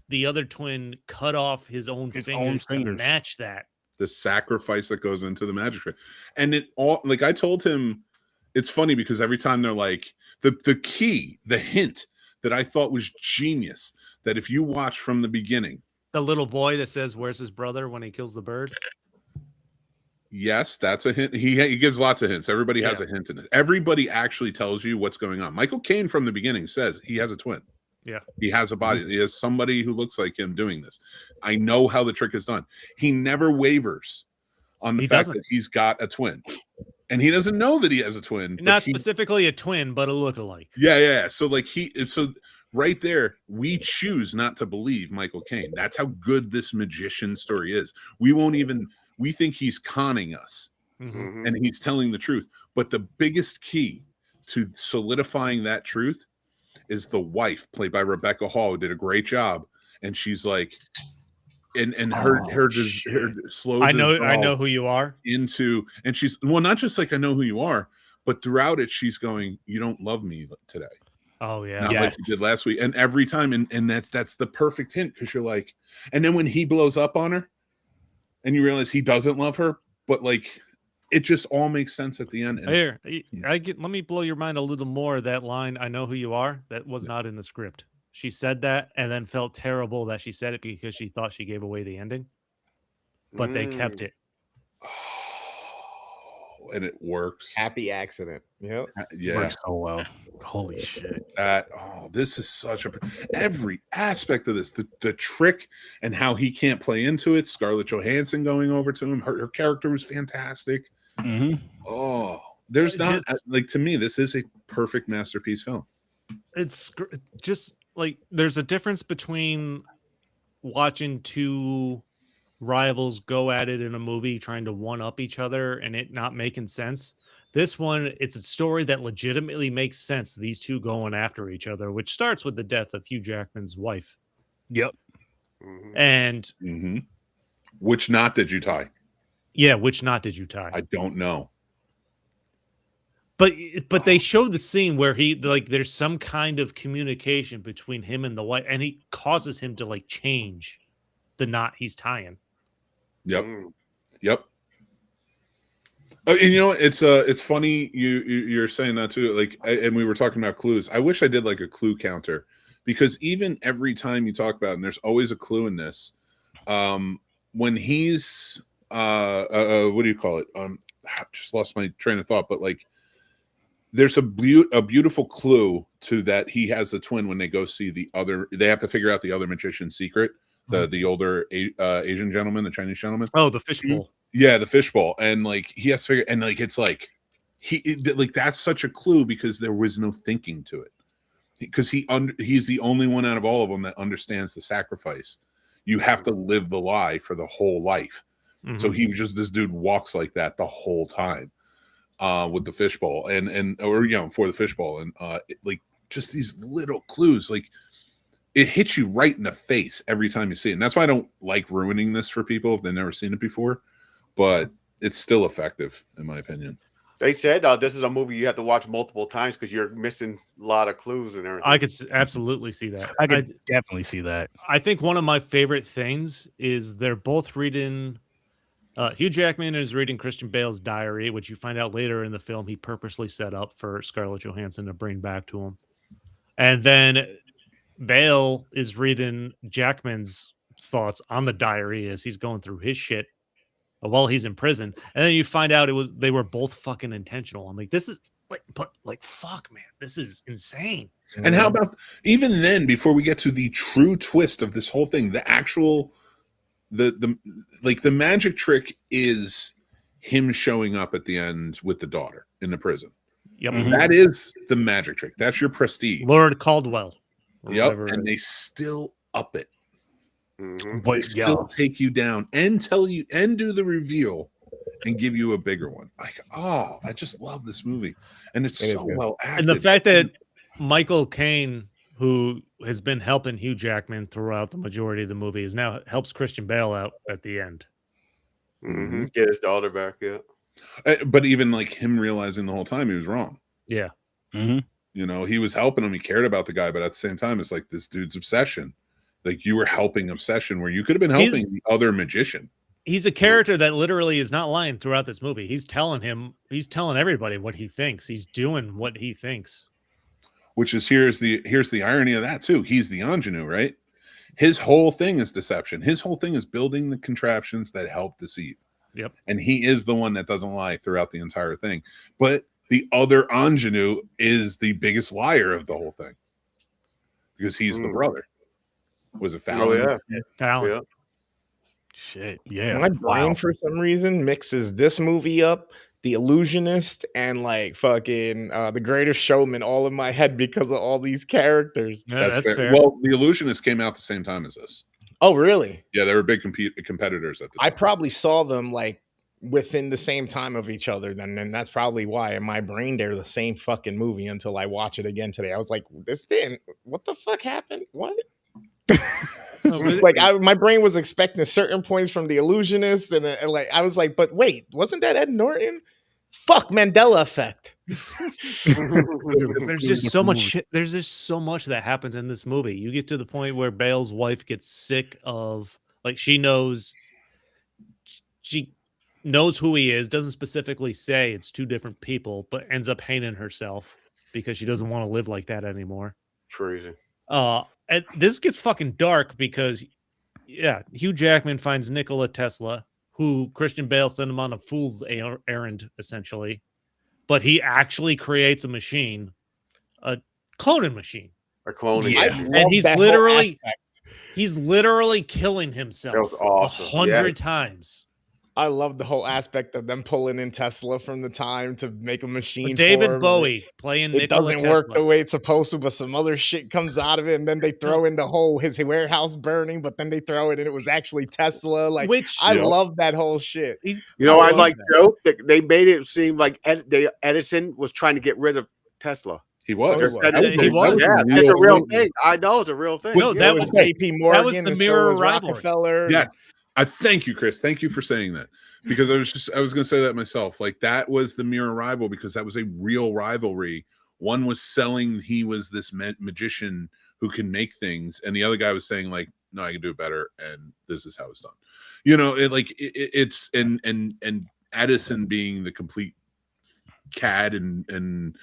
the other twin cut off his own fingers to match that. The sacrifice that goes into the magic trick. And it all, like I told him, it's funny because every time they're like, the key, the hint that I thought was genius, that if you watch from the beginning. The little boy that says, where's his brother when he kills the bird? Yes, that's a hint. He gives lots of hints. Everybody has a hint in it. Everybody actually tells you what's going on. Michael Caine from the beginning says he has a twin. Yeah. He has a body. He has somebody who looks like him doing this. I know how the trick is done. He never wavers on the fact that he's got a twin. And he doesn't know that he has a twin. Not specifically a twin, but a lookalike. Yeah. So like right there, we choose not to believe Michael Caine. That's how good this magician story is. We think he's conning us, and he's telling the truth. But the biggest key to solidifying that truth is the wife, played by Rebecca Hall, who did a great job. And she's like, her slow. I know who you are. And she's not just like I know who you are, but throughout it, she's going, you don't love me today. Oh yeah, not like you did last week. And every time, and that's the perfect hint, because you're like, and then when he blows up on her, and you realize he doesn't love her, but like it just all makes sense at the end. Here, let me blow your mind a little more. That line, I know who you are, that was not in the script. She said that and then felt terrible that she said it because she thought she gave away the ending. But they kept it. And it works. Happy accident. Yep. Yeah. Works so well. Holy shit. This is such every aspect of this, the trick and how he can't play into it. Scarlett Johansson going over to him. Her character was fantastic. There's not like, to me, this is a perfect masterpiece film. It's just like, there's a difference between watching two rivals go at it in a movie trying to one up each other and it not making sense. This one, it's a story that legitimately makes sense, these two going after each other, which starts with the death of Hugh Jackman's wife. Yep. And which knot did you tie? Yeah, which knot did you tie? I don't know. But they showed the scene where there's some kind of communication between him and the wife, and he causes him to like change the knot he's tying. Yep. And you know, it's funny you're saying that too. Like, and we were talking about clues. I wish I did like a clue counter, because even every time you talk about it, and there's always a clue in this. When he's what do you call it? I just lost my train of thought. But like, there's a beautiful clue to that he has a twin when they go see the other. They have to figure out the other magician's secret. The older Asian gentleman, the Chinese gentleman. Oh, the fishbowl. Yeah, the fishbowl. And like, he has to figure, and like, it's like that's such a clue, because there was no thinking to it, because he's the only one out of all of them that understands the sacrifice. You have to live the lie for the whole life. So this dude walks like that the whole time with the fishbowl for the fishbowl. And like, just these little clues, like, it hits you right in the face every time you see it. And that's why I don't like ruining this for people if they've never seen it before, but it's still effective, in my opinion. They said this is a movie you have to watch multiple times because you're missing a lot of clues and everything. I could absolutely see that. I could definitely see that. I think one of my favorite things is they're both reading. Hugh Jackman is reading Christian Bale's diary, which you find out later in the film he purposely set up for Scarlett Johansson to bring back to him. And then Bale is reading Jackman's thoughts on the diary as he's going through his shit while he's in prison. And then you find out they were both fucking intentional. I'm like, this is fuck, man, this is insane. And how about even then, before we get to the true twist of this whole thing, the actual the magic trick is him showing up at the end with the daughter in the prison. Yep. That is the magic trick. That's your prestige. Lord Caldwell. Yep. And they still up it. They still take you down and tell you and do the reveal and give you a bigger one. Like, I just love this movie. And it's so well acted. And the fact that Michael Caine, who has been helping Hugh Jackman throughout the majority of the movie, is now helps Christian Bale out at the end. Get his daughter back, yeah. But even like him realizing the whole time he was wrong. Yeah. Mm-hmm. You know, he was helping him. He cared about the guy, but at the same time, it's like this dude's obsession. Like you were helping obsession where you could have been helping the other magician. He's a character that literally is not lying throughout this movie. He's telling everybody what he thinks. He's doing what he thinks. Which is here's the irony of that too. He's the ingenue, right? His whole thing is deception. His whole thing is building the contraptions that help deceive. Yep. And he is the one that doesn't lie throughout the entire thing. But the other ingenue is the biggest liar of the whole thing. Because he's the brother. Was it Fallon? Oh, yeah. Fallon. Yeah. Shit. Yeah. My brain, for some reason, mixes this movie up, The Illusionist, and like fucking The Greatest Showman all in my head because of all these characters. Yeah, that's fair. Well, The Illusionist came out the same time as this. Oh, really? Yeah, they were big competitors at the time. I probably saw them like within the same time of each other, then, and that's probably why in my brain they're the same fucking movie until I watch it again today. I was like, this didn't. What the fuck happened? What? Like my brain was expecting certain points from The Illusionist, and like I was like, but wait, wasn't that Ed Norton? Fuck, Mandela effect. There's just so much shit. There's just so much that happens in this movie. You get to the point where Bale's wife gets sick of, like, she knows who he is, doesn't specifically say it's two different people, but ends up hating herself because she doesn't want to live like that anymore. Crazy. And this gets fucking dark because, yeah, Hugh Jackman finds Nikola Tesla, who Christian Bale sent him on a fool's errand, essentially. But he actually creates a machine, a cloning machine. A cloning. Yeah. machine. And he's literally killing himself That was awesome. 100 times. I love the whole aspect of them pulling in Tesla from the time to make a machine. With David for him. Bowie playing It Nikola doesn't work Tesla. the way it's supposed to, but some other shit comes out of it, and then they throw in the whole his warehouse burning, but then they throw it and it was actually Tesla. Like, I love that whole shit. You know, I like joke that they made it seem like Edison was trying to get rid of Tesla. He was. He was. Yeah, it's a real thing. I know it's a real thing. No, that was JP Morgan. That was the mirror rivalry. Rockefeller. Yeah. I thank you, Chris. Thank you for saying that. Because I was going to say that myself. Like, that was the mirror rival because that was a real rivalry. One was selling he was this magician who can make things, and the other guy was saying like, no, I can do it better, and this is how it's done. You know, it's and Edison being the complete cad and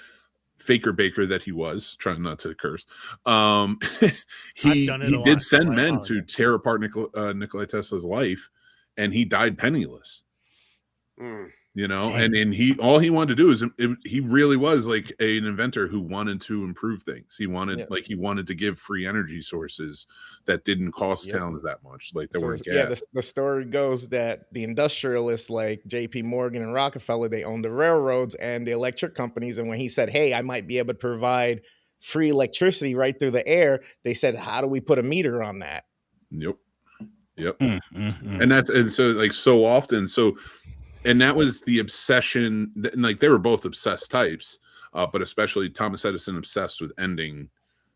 faker baker that he was, trying not to curse. He did send men to tear apart Nikola Tesla's life, and he died penniless. You know, and all he wanted to do is he really was like an inventor who wanted to improve things. He wanted he wanted to give free energy sources that didn't cost towns that much. Like there weren't gas. Yeah, the story goes that the industrialists like JP Morgan and Rockefeller, they owned the railroads and the electric companies. And when he said, hey, I might be able to provide free electricity right through the air, they said, how do we put a meter on that? Yep. And so often. And that was the obsession. Like they were both obsessed types, but especially Thomas Edison obsessed with ending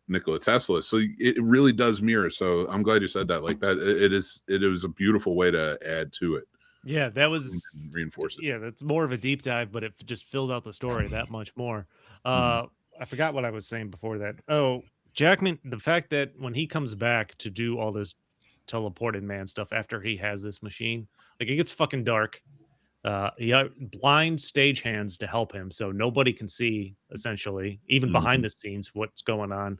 Nikola Tesla. So it really does mirror. So I'm glad you said that. Like that, it was a beautiful way to add to it. Yeah, that was reinforce it. Yeah, that's more of a deep dive, but it just filled out the story that much more. I forgot what I was saying before that. Oh, Jackman, the fact that when he comes back to do all this teleported man stuff after he has this machine, like it gets fucking dark. He got blind stagehands to help him, so nobody can see, essentially, even behind the scenes, what's going on.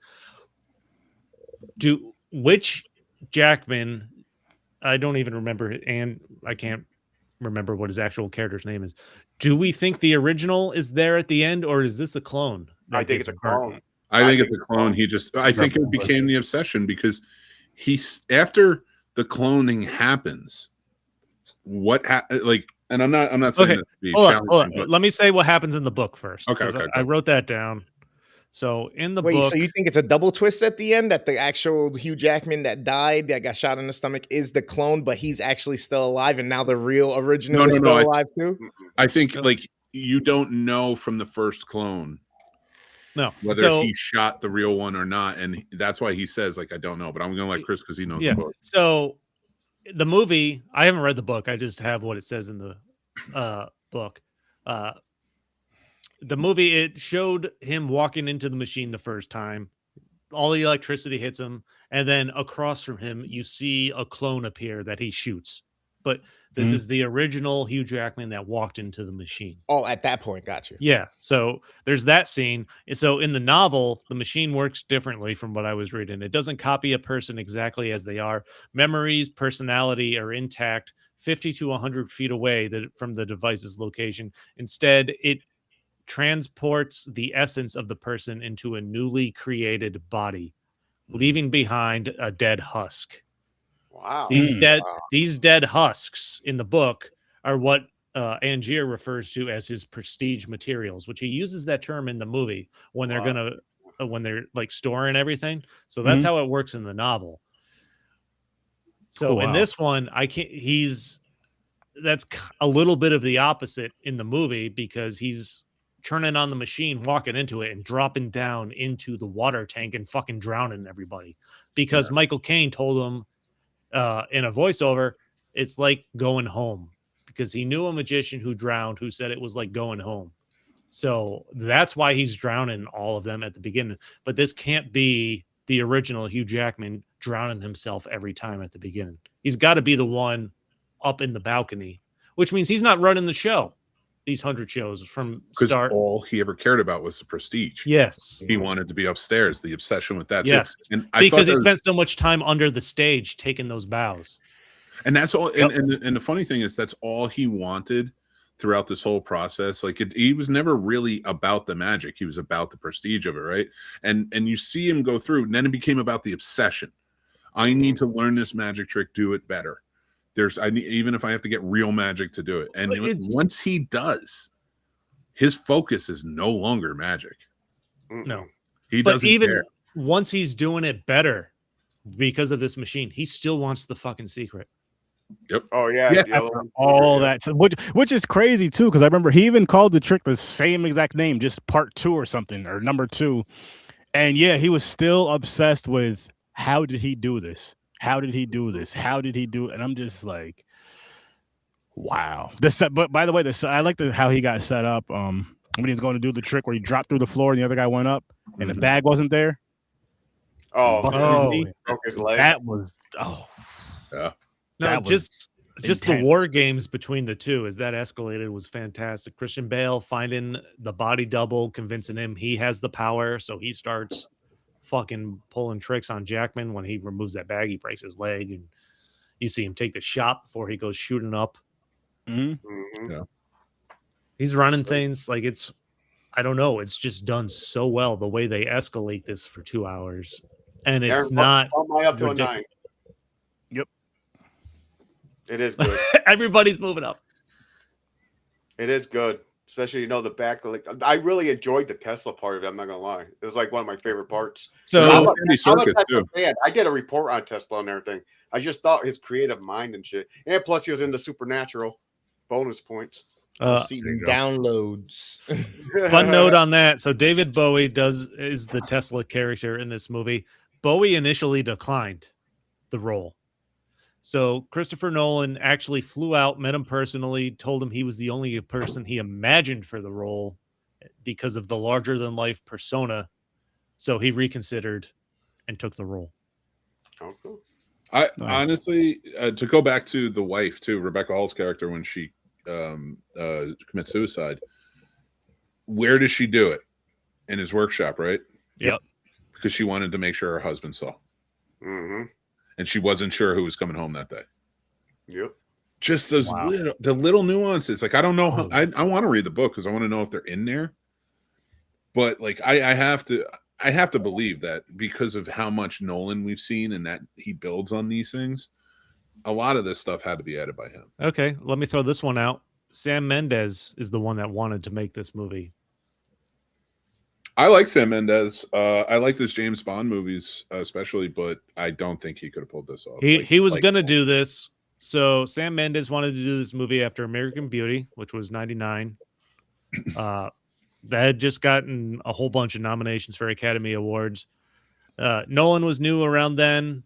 Which Jackman, I don't even remember it, and I can't remember what his actual character's name is. Do we think the original is there at the end, or is this a clone? I think it's a clone. I think it's a clone. I think it became the obsession because after the cloning happens, and I'm not saying that to be hold on. Let me say what happens in the book first. Okay. I wrote that down. So in the book, so you think it's a double twist at the end that the actual Hugh Jackman that died, that got shot in the stomach, is the clone, but he's actually still alive, and now the real original is still alive too? I think like you don't know from the first clone, whether he shot the real one or not, and that's why he says like I don't know, but I'm gonna let Chris because he knows the book. So the movie, I haven't read the book. I just have what it says in the book. the movie, it showed him walking into the machine the first time. All the electricity hits him, and then across from him, you see a clone appear that he shoots. But this is the original Hugh Jackman that walked into the machine. Oh, at that point, got you. Yeah, so there's that scene. So in the novel, the machine works differently from what I was reading. It doesn't copy a person exactly as they are. Memories, personality are intact 50 to 100 feet away from the device's location. Instead, it transports the essence of the person into a newly created body, leaving behind a dead husk. Wow. These dead husks in the book are what Angier refers to as his prestige materials, which he uses that term in the movie when they're when they're like storing everything. So that's how it works in the novel. So in this one, that's a little bit of the opposite in the movie, because he's turning on the machine, walking into it, and dropping down into the water tank and fucking drowning everybody. Because Michael Caine told him in a voiceover, it's like going home, because he knew a magician who drowned who said it was like going home. So that's why he's drowning all of them at the beginning. But this can't be the original Hugh Jackman drowning himself every time at the beginning. He's got to be the one up in the balcony, which means he's not running the show. These 100 shows from start. All he ever cared about was the prestige. Yes. He wanted to be upstairs, the obsession with that. Yes. Too. And because he spent so much time under the stage taking those bows. And that's all. And the funny thing is, that's all he wanted throughout this whole process. Like he was never really about the magic. He was about the prestige of it. Right. And you see him go through, and then it became about the obsession. I need to learn this magic trick, do it better. Even if I have to get real magic to do it. And once he does, his focus is no longer magic. No, he doesn't even care. Once he's doing it better because of this machine, he still wants the fucking secret. Yep. Oh yeah. All that, which is crazy too, because I remember he even called the trick the same exact name, just part 2 or something, or number 2. And yeah, he was still obsessed with how did he do this? How did he do this? How did he do it? And I'm just like, wow. But by the way, I like how he got set up. When he was going to do the trick where he dropped through the floor and the other guy went up and the bag wasn't there. Broke his leg. That was yeah. No, just the war games between the two as that escalated was fantastic. Christian Bale finding the body double, convincing him he has the power, so he starts fucking pulling tricks on Jackman. When he removes that bag, he breaks his leg, and you see him take the shot before he goes shooting up. Yeah. He's running things like I don't know, it's just done so well the way they escalate this for 2 hours, and it's not up to a 9. Yep, it is good. Everybody's moving up. It is good. Especially, the back. Like, I really enjoyed the Tesla part of it. I'm not gonna lie; it was like one of my favorite parts. So I did a report on Tesla and everything. I just thought his creative mind and shit, and plus he was into Supernatural. Bonus points. Downloads. Fun note on that. So David Bowie is the Tesla character in this movie. Bowie initially declined the role. So Christopher Nolan actually flew out, met him personally, told him he was the only person he imagined for the role because of the larger-than-life persona. So he reconsidered and took the role. Oh, cool. Honestly, to go back to the wife, too, Rebecca Hall's character, when she commits suicide, where does she do it? In his workshop, right? Yep. Because she wanted to make sure her husband saw. Mm-hmm. And she wasn't sure who was coming home that day. Yep. Just those little nuances. Like, I don't know how I want to read the book because I want to know if they're in there. But like I have to believe that because of how much Nolan we've seen and that he builds on these things, a lot of this stuff had to be added by him. Okay, let me throw this one out. Sam Mendes is the one that wanted to make this movie. I like Sam Mendes. I like this James Bond movies, especially, but I don't think he could have pulled this off. He was going to do this. So Sam Mendes wanted to do this movie after American Beauty, which was 99. That had just gotten a whole bunch of nominations for Academy Awards. Nolan was new around then.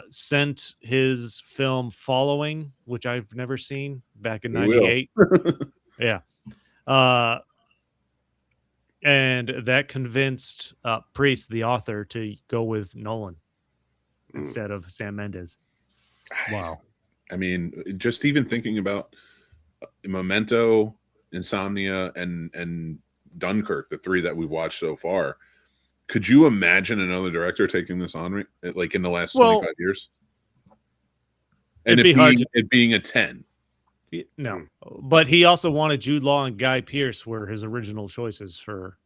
Sent his film Following, which I've never seen, back in 98. Yeah. And that convinced Priest, the author, to go with Nolan instead of Sam Mendes. Wow. I mean, just even thinking about Memento, Insomnia, and Dunkirk, the 3 that we've watched so far. Could you imagine another director taking this on, like in the last 25 years? And it being a 10. No, but he also wanted Jude Law and Guy Pearce were his original choices for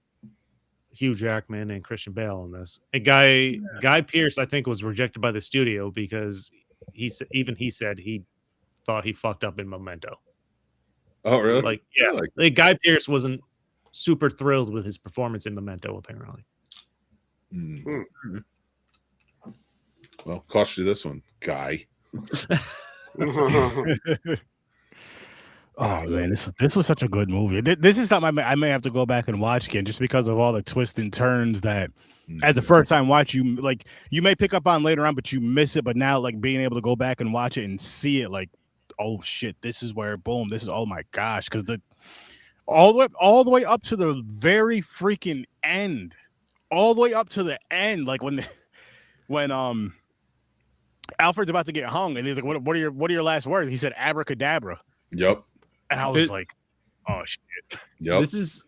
Hugh Jackman and Christian Bale in this. And Guy Pearce, I think, was rejected by the studio because he said he thought he fucked up in Memento. Oh, really? Like, yeah, like Guy Pearce wasn't super thrilled with his performance in Memento, apparently. Well, cost you this one, Guy. Oh man, this was such a good movie. This is something I may have to go back and watch again, just because of all the twists and turns that, as a first time watch, you may pick up on later on, but you miss it. But now, like, being able to go back and watch it and see it, like, oh shit, this is where boom, this is, oh my gosh, because all the way up to the very freaking end, all the way up to the end, like when Alfred's about to get hung, and he's like, what are your last words? He said, abracadabra. Yep. And I was like, oh shit. Yep. This is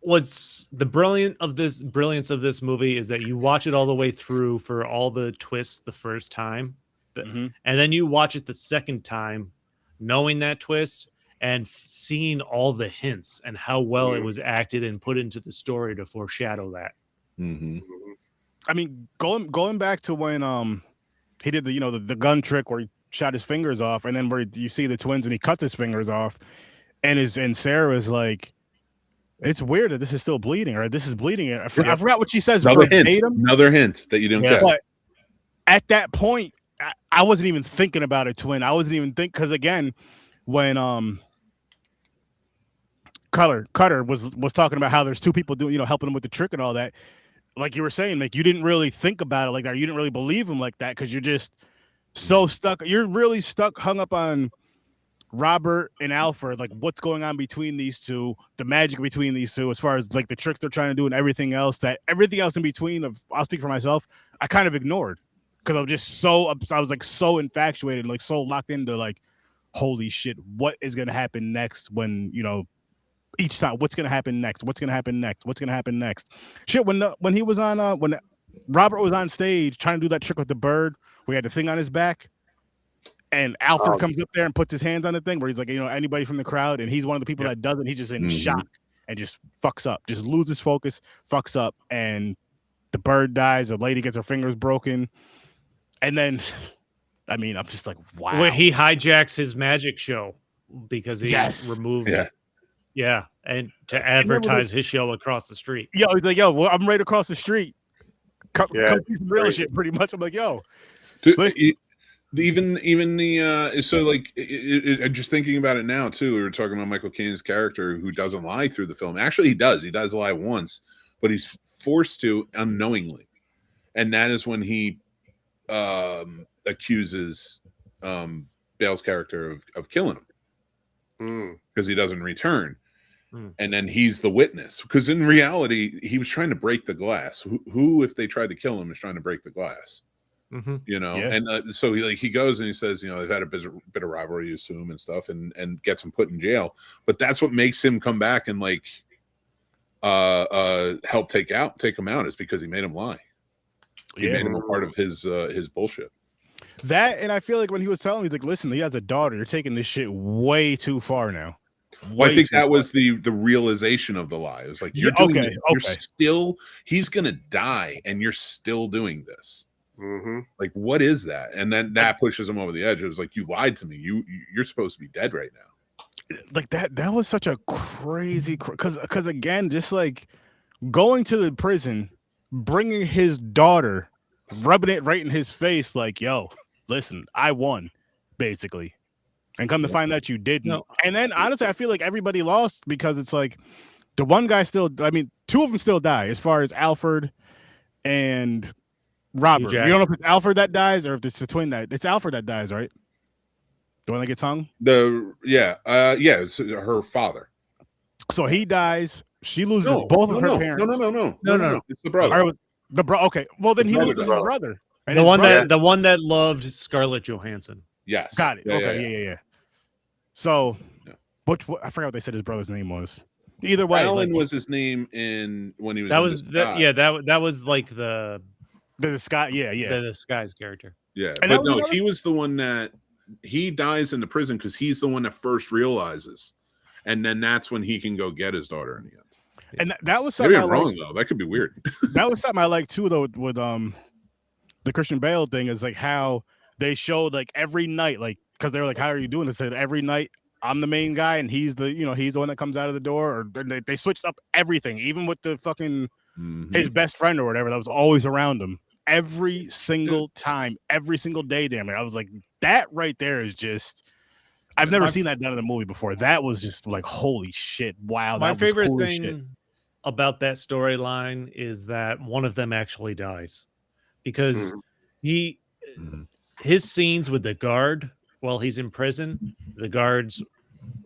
what's the brilliance of this movie is that you watch it all the way through for all the twists the first time, and then you watch it the second time, knowing that twist and seeing all the hints and how well it was acted and put into the story to foreshadow that. I mean, going back to when he did the gun trick where he shot his fingers off, and then where you see the twins and he cuts his fingers off, and Sarah is like, it's weird that this is still bleeding, or this is bleeding. I forgot what she says. Another hint that you don't get. But at that point, I wasn't even thinking about a twin. I wasn't even because again, when Cutter was talking about how there's 2 people doing, helping him with the trick and all that, like you were saying, like, you didn't really think about it like that. You didn't really believe him like that because you're just so stuck. You're really hung up on Robert and Alfred, like what's going on between these 2, the magic between these 2, as far as like the tricks they're trying to do and everything else in between. I'll speak for myself, I kind of ignored because I'm just I was like so infatuated and like so locked into like, holy shit, what is gonna happen next when each time, what's gonna happen next? What's gonna happen next? What's gonna happen next? Shit, when he was on when Robert was on stage trying to do that trick with the bird, we had the thing on his back, and Alfred comes up there and puts his hands on the thing where he's like, anybody from the crowd, and he's one of the people that does it. He's just in shock and just fucks up, just loses focus, fucks up, and the bird dies. The lady gets her fingers broken, and then, I mean, I'm just like, wow. Where he hijacks his magic show because he removed. Yeah, and to advertise his show across the street. Yo, he's like, well, I'm right across the street. Come see some real shit, pretty much. I'm like, yo. Even the so like just thinking about it now too. We were talking about Michael Caine's character who doesn't lie through the film. Actually, he does lie once, but he's forced to unknowingly, and that is when he accuses Bale's character of killing him because he doesn't return. And then he's the witness, because in reality he was trying to break the glass. Who if they tried to kill him is trying to break the glass. And so he goes and he says, they've had a bit of rivalry, you assume, and stuff, and gets him put in jail. But that's what makes him come back and like help take him out, is because he made him lie. He made him a part of his bullshit. That, and I feel like when he was telling me, he's like, listen, he has a daughter. You're taking this shit way too far now. Well, I think that was the realization of the lie. It was like, you're doing this. He's gonna die, and you're still doing this. Like, what is that? And then that pushes him over the edge. It was like, you lied to me. You're supposed to be dead right now. Like that was such a crazy, because again, just like going to the prison, bringing his daughter, rubbing it right in his face, like, yo, listen, I won, basically. And come to find out you didn't. No. And then honestly, I feel like everybody lost, because it's like the one guy still, I mean, 2 of them still die, as far as Alfred and Robert. You don't know if it's Alfred that dies or if it's the twin that. It's Alfred that dies, right? The one that gets hung? It's her father. So he dies. She loses both of her parents. No. It's the brother. Okay. Well, then he brother, loses his brother. And The his one that loved Scarlett Johansson. Yes. Got it. Yeah. So, Yeah. I forgot what they said his brother's name was. Either way, Alan was his name when he was. That was like the Sky. Yeah. the Disguise character. Yeah, but no, he was the one that he dies in the prison because he's the one that first realizes, and then that's when he can go get his daughter in the end. And that was something. Maybe I'm wrong though. That could be weird. That was something I like too, though, with the Christian Bale thing is like how they showed like every night, like because they were like, "How are you doing?" They said every night I'm the main guy, and he's the one that comes out of the door. Or they switched up everything, even with the fucking his best friend or whatever that was always around him every single time, every single day. Damn it! I was like, that right there is just. I've never seen that done in a movie before. That was just like, holy shit! Wow. My favorite thing about that storyline is that one of them actually dies because his scenes with the guard while he's in prison, the guards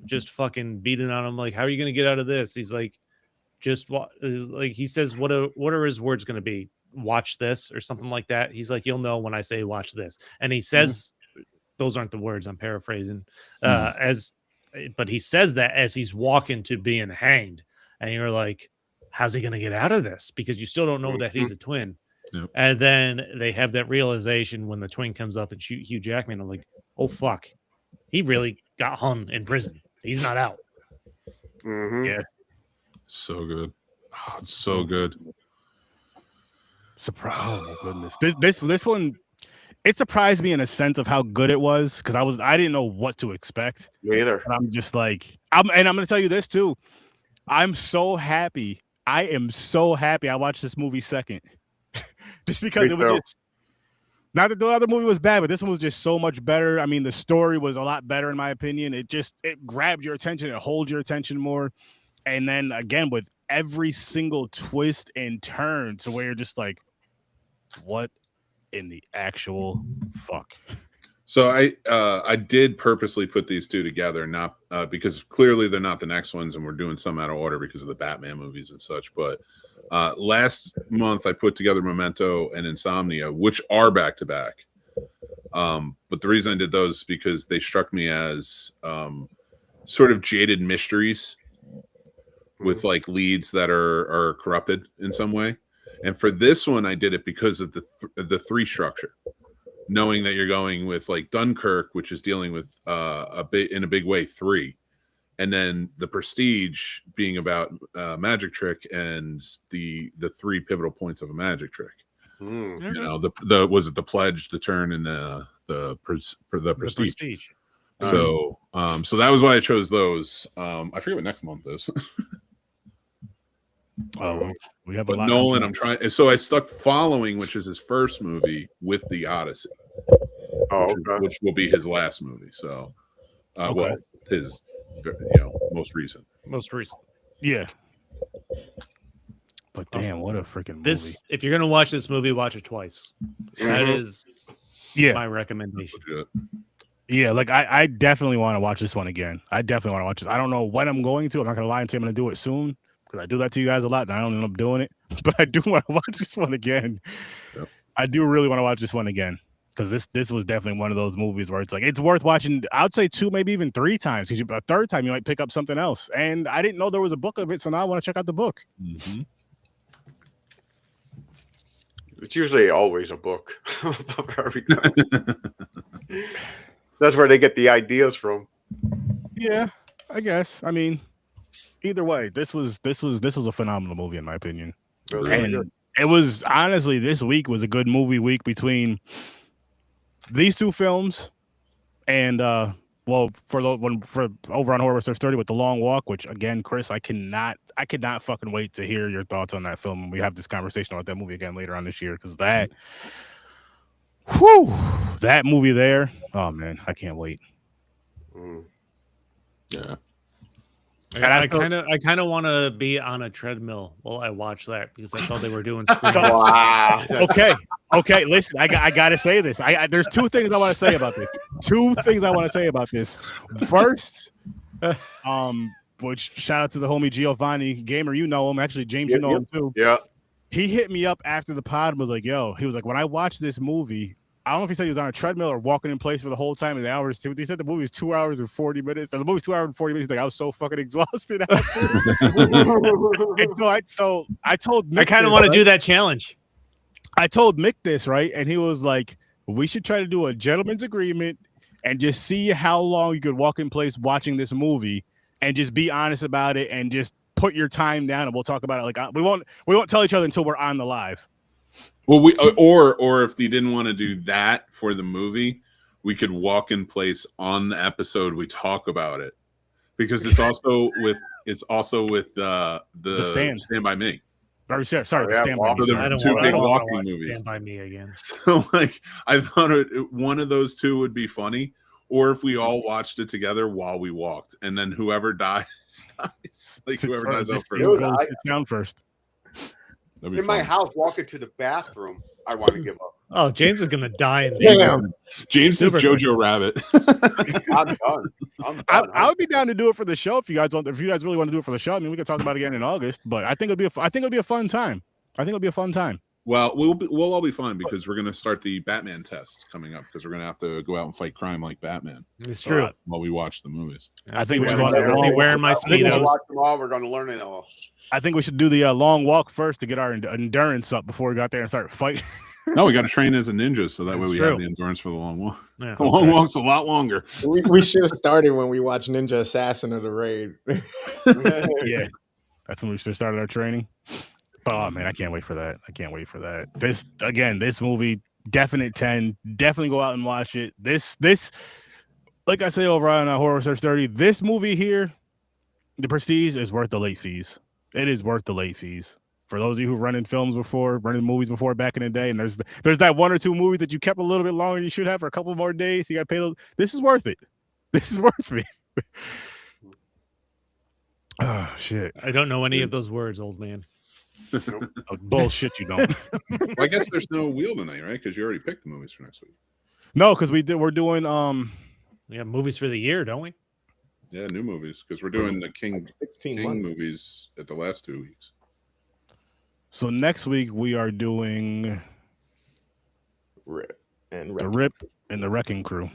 just fucking beating on him like, how are you going to get out of this? He's like, just like he says, what are his words going to be? Watch this or something like that. He's like, you'll know when I say watch this. And he says, those aren't the words, I'm paraphrasing, but he says that as he's walking to being hanged. And you're like, how's he going to get out of this? Because you still don't know that he's a twin. Yep. And then they have that realization when the twin comes up and shoot Hugh Jackman. I'm like, oh, fuck. He really got hung in prison. He's not out. Yeah. So good. Oh, it's so good. Surprise! Oh my goodness. This one, it surprised me in a sense of how good it was because I didn't know what to expect. Me either. And I'm just like, I'm going to tell you this too. I'm so happy. I am so happy I watched this movie second. Just because it was just not that the other movie was bad, but this one was just so much better. I mean, the story was a lot better in my opinion. It grabbed your attention, it holds your attention more. And then again, with every single twist and turn to where you're just like, what in the actual fuck? So I did purposely put these two together, not because clearly they're not the next ones, and we're doing some out of order because of the Batman movies and such. But last month I put together Memento and Insomnia, which are back to back. But the reason I did those is because they struck me as sort of jaded mysteries with like leads that are corrupted in some way. And for this one, I did it because of the three structure. Knowing that you're going with like Dunkirk, which is dealing with in a big way 3, and then the Prestige being about magic trick and the 3 pivotal points of a magic trick. You know, was it the Pledge, the Turn, and the Prestige. So so that was why I chose those. I forget what next month is. We have but Nolan, I'm trying. So I stuck Following, which is his first movie, with the Odyssey, which will be his last movie. So, well, his most recent. Yeah. But damn, what a freaking movie! If you're gonna watch this movie, watch it twice. That is, my recommendation. Yeah, like I definitely want to watch this one again. I definitely want to watch this. I don't know when I'm going to. I'm not gonna lie and say I'm gonna do it soon. Because I do that to you guys a lot, and I don't end up doing it. But I do want to watch this one again. Yep. I do really want to watch this one again because this was definitely one of those movies where it's like it's worth watching. I'd say 2, maybe even 3 times. Because a third time you might pick up something else. And I didn't know there was a book of it, so now I want to check out the book. Mm-hmm. It's usually always a book of everything. That's where they get the ideas from. Yeah, I guess. I mean. Either way, this was a phenomenal movie in my opinion. And it was honestly, this week was a good movie week between these 2 films and for over on Horror Search 30 with The Long Walk, which again, Chris, I cannot fucking wait to hear your thoughts on that film. And we have this conversation about that movie again later on this year because that movie there, oh man, I can't wait. Yeah. I kind of want to be on a treadmill while I watch that because I saw they were doing screens. Wow. Okay. Listen, I gotta say this. There's 2 things I want to say about this. 2 things I want to say about this. First, which shout out to the homie Giovanni Gamer. You know him. Actually, James, you know him too. Yeah. He hit me up after the pod and was like, yo, he was like, when I watched this movie, I don't know if he said he was on a treadmill or walking in place for the whole time in the hours too. He said the movie was 2 hours and 40 minutes. The movie's 2 hours and 40 minutes. He's like, I was so fucking exhausted after. And so I told Mick I kind of want to do that challenge. I told Mick this, right? And he was like, we should try to do a gentleman's agreement and just see how long you could walk in place watching this movie and just be honest about it and just put your time down and we'll talk about it. Like we won't tell each other until we're on the live. Well, we or if they didn't want to do that for the movie, we could walk in place on the episode. We talk about it because it's also with the Stand By Me. Sorry, Stand By Me. The two big walking movies. Stand By Me again. So like I thought one of those two would be funny, or if we all watched it together while we walked, and then whoever dies dies. Like whoever dies out first. It's down first. In my house, walking to the bathroom, I want to give up. Oh, James is gonna die. James is Jojo Rabbit. I'm done. I would be down to do it for the show if you guys want. If you guys really want to do it for the show, I mean, we could talk about it again in August. But I think it'll be a fun time. Well, we'll all be fine because we're gonna start the Batman test coming up because we're gonna have to go out and fight crime like Batman. It's true. While we watch the movies, I think we should be wearing my speedos. Watch them all. We're gonna learn it all. I think we should do the long walk first to get our endurance up before we got there and start fighting. No, we got to train as a ninja so that way we have the endurance for the long walk. Yeah, the long walk's a lot longer. We should have started when we watched Ninja Assassin of the Raid. Yeah, that's when we should have started our training. But oh man, I can't wait for that. This movie, definite 10. Definitely go out and watch it. This, like I say over on Horror Search 30, this movie here, The Prestige, is worth the late fees. It is worth the late fees. For those of you who running movies before back in the day, and there's that one or two movies that you kept a little bit longer than you should have for a couple more days. You got to pay those. This is worth it. Oh shit! I don't know any of those words, old man. Oh, bullshit, you don't. Well, I guess there's no wheel tonight, right? Because you already picked the movies for next week. No, because we're doing we have movies for the year, don't we? Yeah, new movies because we're doing the King movies at the last 2 weeks. So next week we are doing Rip and the Wrecking Crew.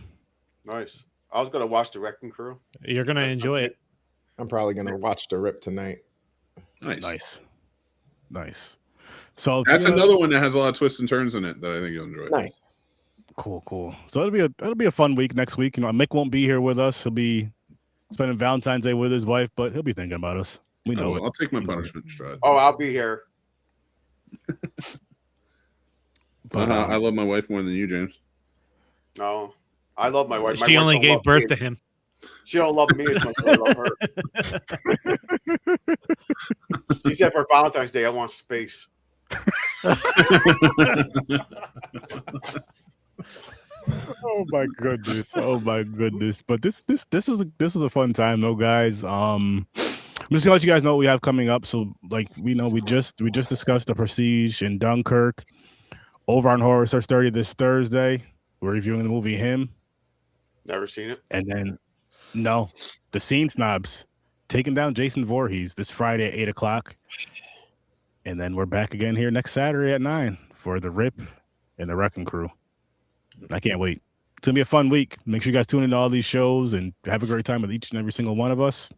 Nice. I was gonna watch the Wrecking Crew. You're gonna enjoy it. I'm probably gonna watch the Rip tonight. Nice. So that's another one that has a lot of twists and turns in it that I think you'll enjoy. Nice. Cool. So it'll be a fun week next week. You know, Mick won't be here with us. He'll be spending Valentine's Day with his wife, but he'll be thinking about us. We know it. I'll take my punishment stride. Oh, I'll be here. But I love my wife more than you, James. No, I love my wife. She only gave birth to him. She don't love me as much as I love her. She said for Valentine's Day, I want space. Oh my goodness! But this was a fun time, though, guys. I'm just gonna let you guys know what we have coming up. So, like, we just discussed The Prestige and Dunkirk over on Horror Search 30 this Thursday. We're reviewing the movie Him. Never seen it. And then, the Scene Snobs taking down Jason Voorhees this Friday at 8:00. And then we're back again here next Saturday at 9 for the Rip and the Wrecking Crew. I can't wait. It's gonna be a fun week. Make sure you guys tune into all these shows and have a great time with each and every single one of us.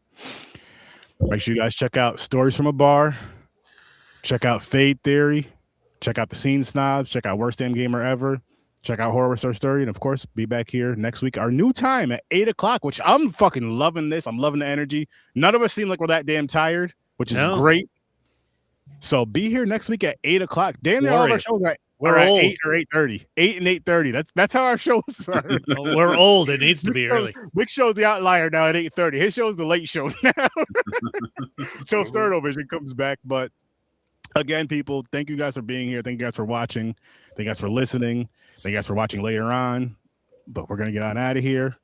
Make sure you guys check out Stories from a Bar. Check out Fade Theory. Check out the Scene Snobs. Check out Worst Damn Gamer Ever. Check out Horror Search 30. And of course, be back here next week. Our new time at 8:00, which I'm fucking loving this. I'm loving the energy. None of us seem like we're that damn tired, which is great. So be here next week at 8:00. Damn, all of our shows are at 8 or 8:30. 8 and 8:30. That's how our shows are. We're old. It needs to be early. Big Show's the outlier now at 8:30. His show's the late show now. Till Sturd-O-Vision comes back. But again, people, thank you guys for being here. Thank you guys for watching. Thank you guys for listening. Thank you guys for watching later on. But we're gonna get on out of here.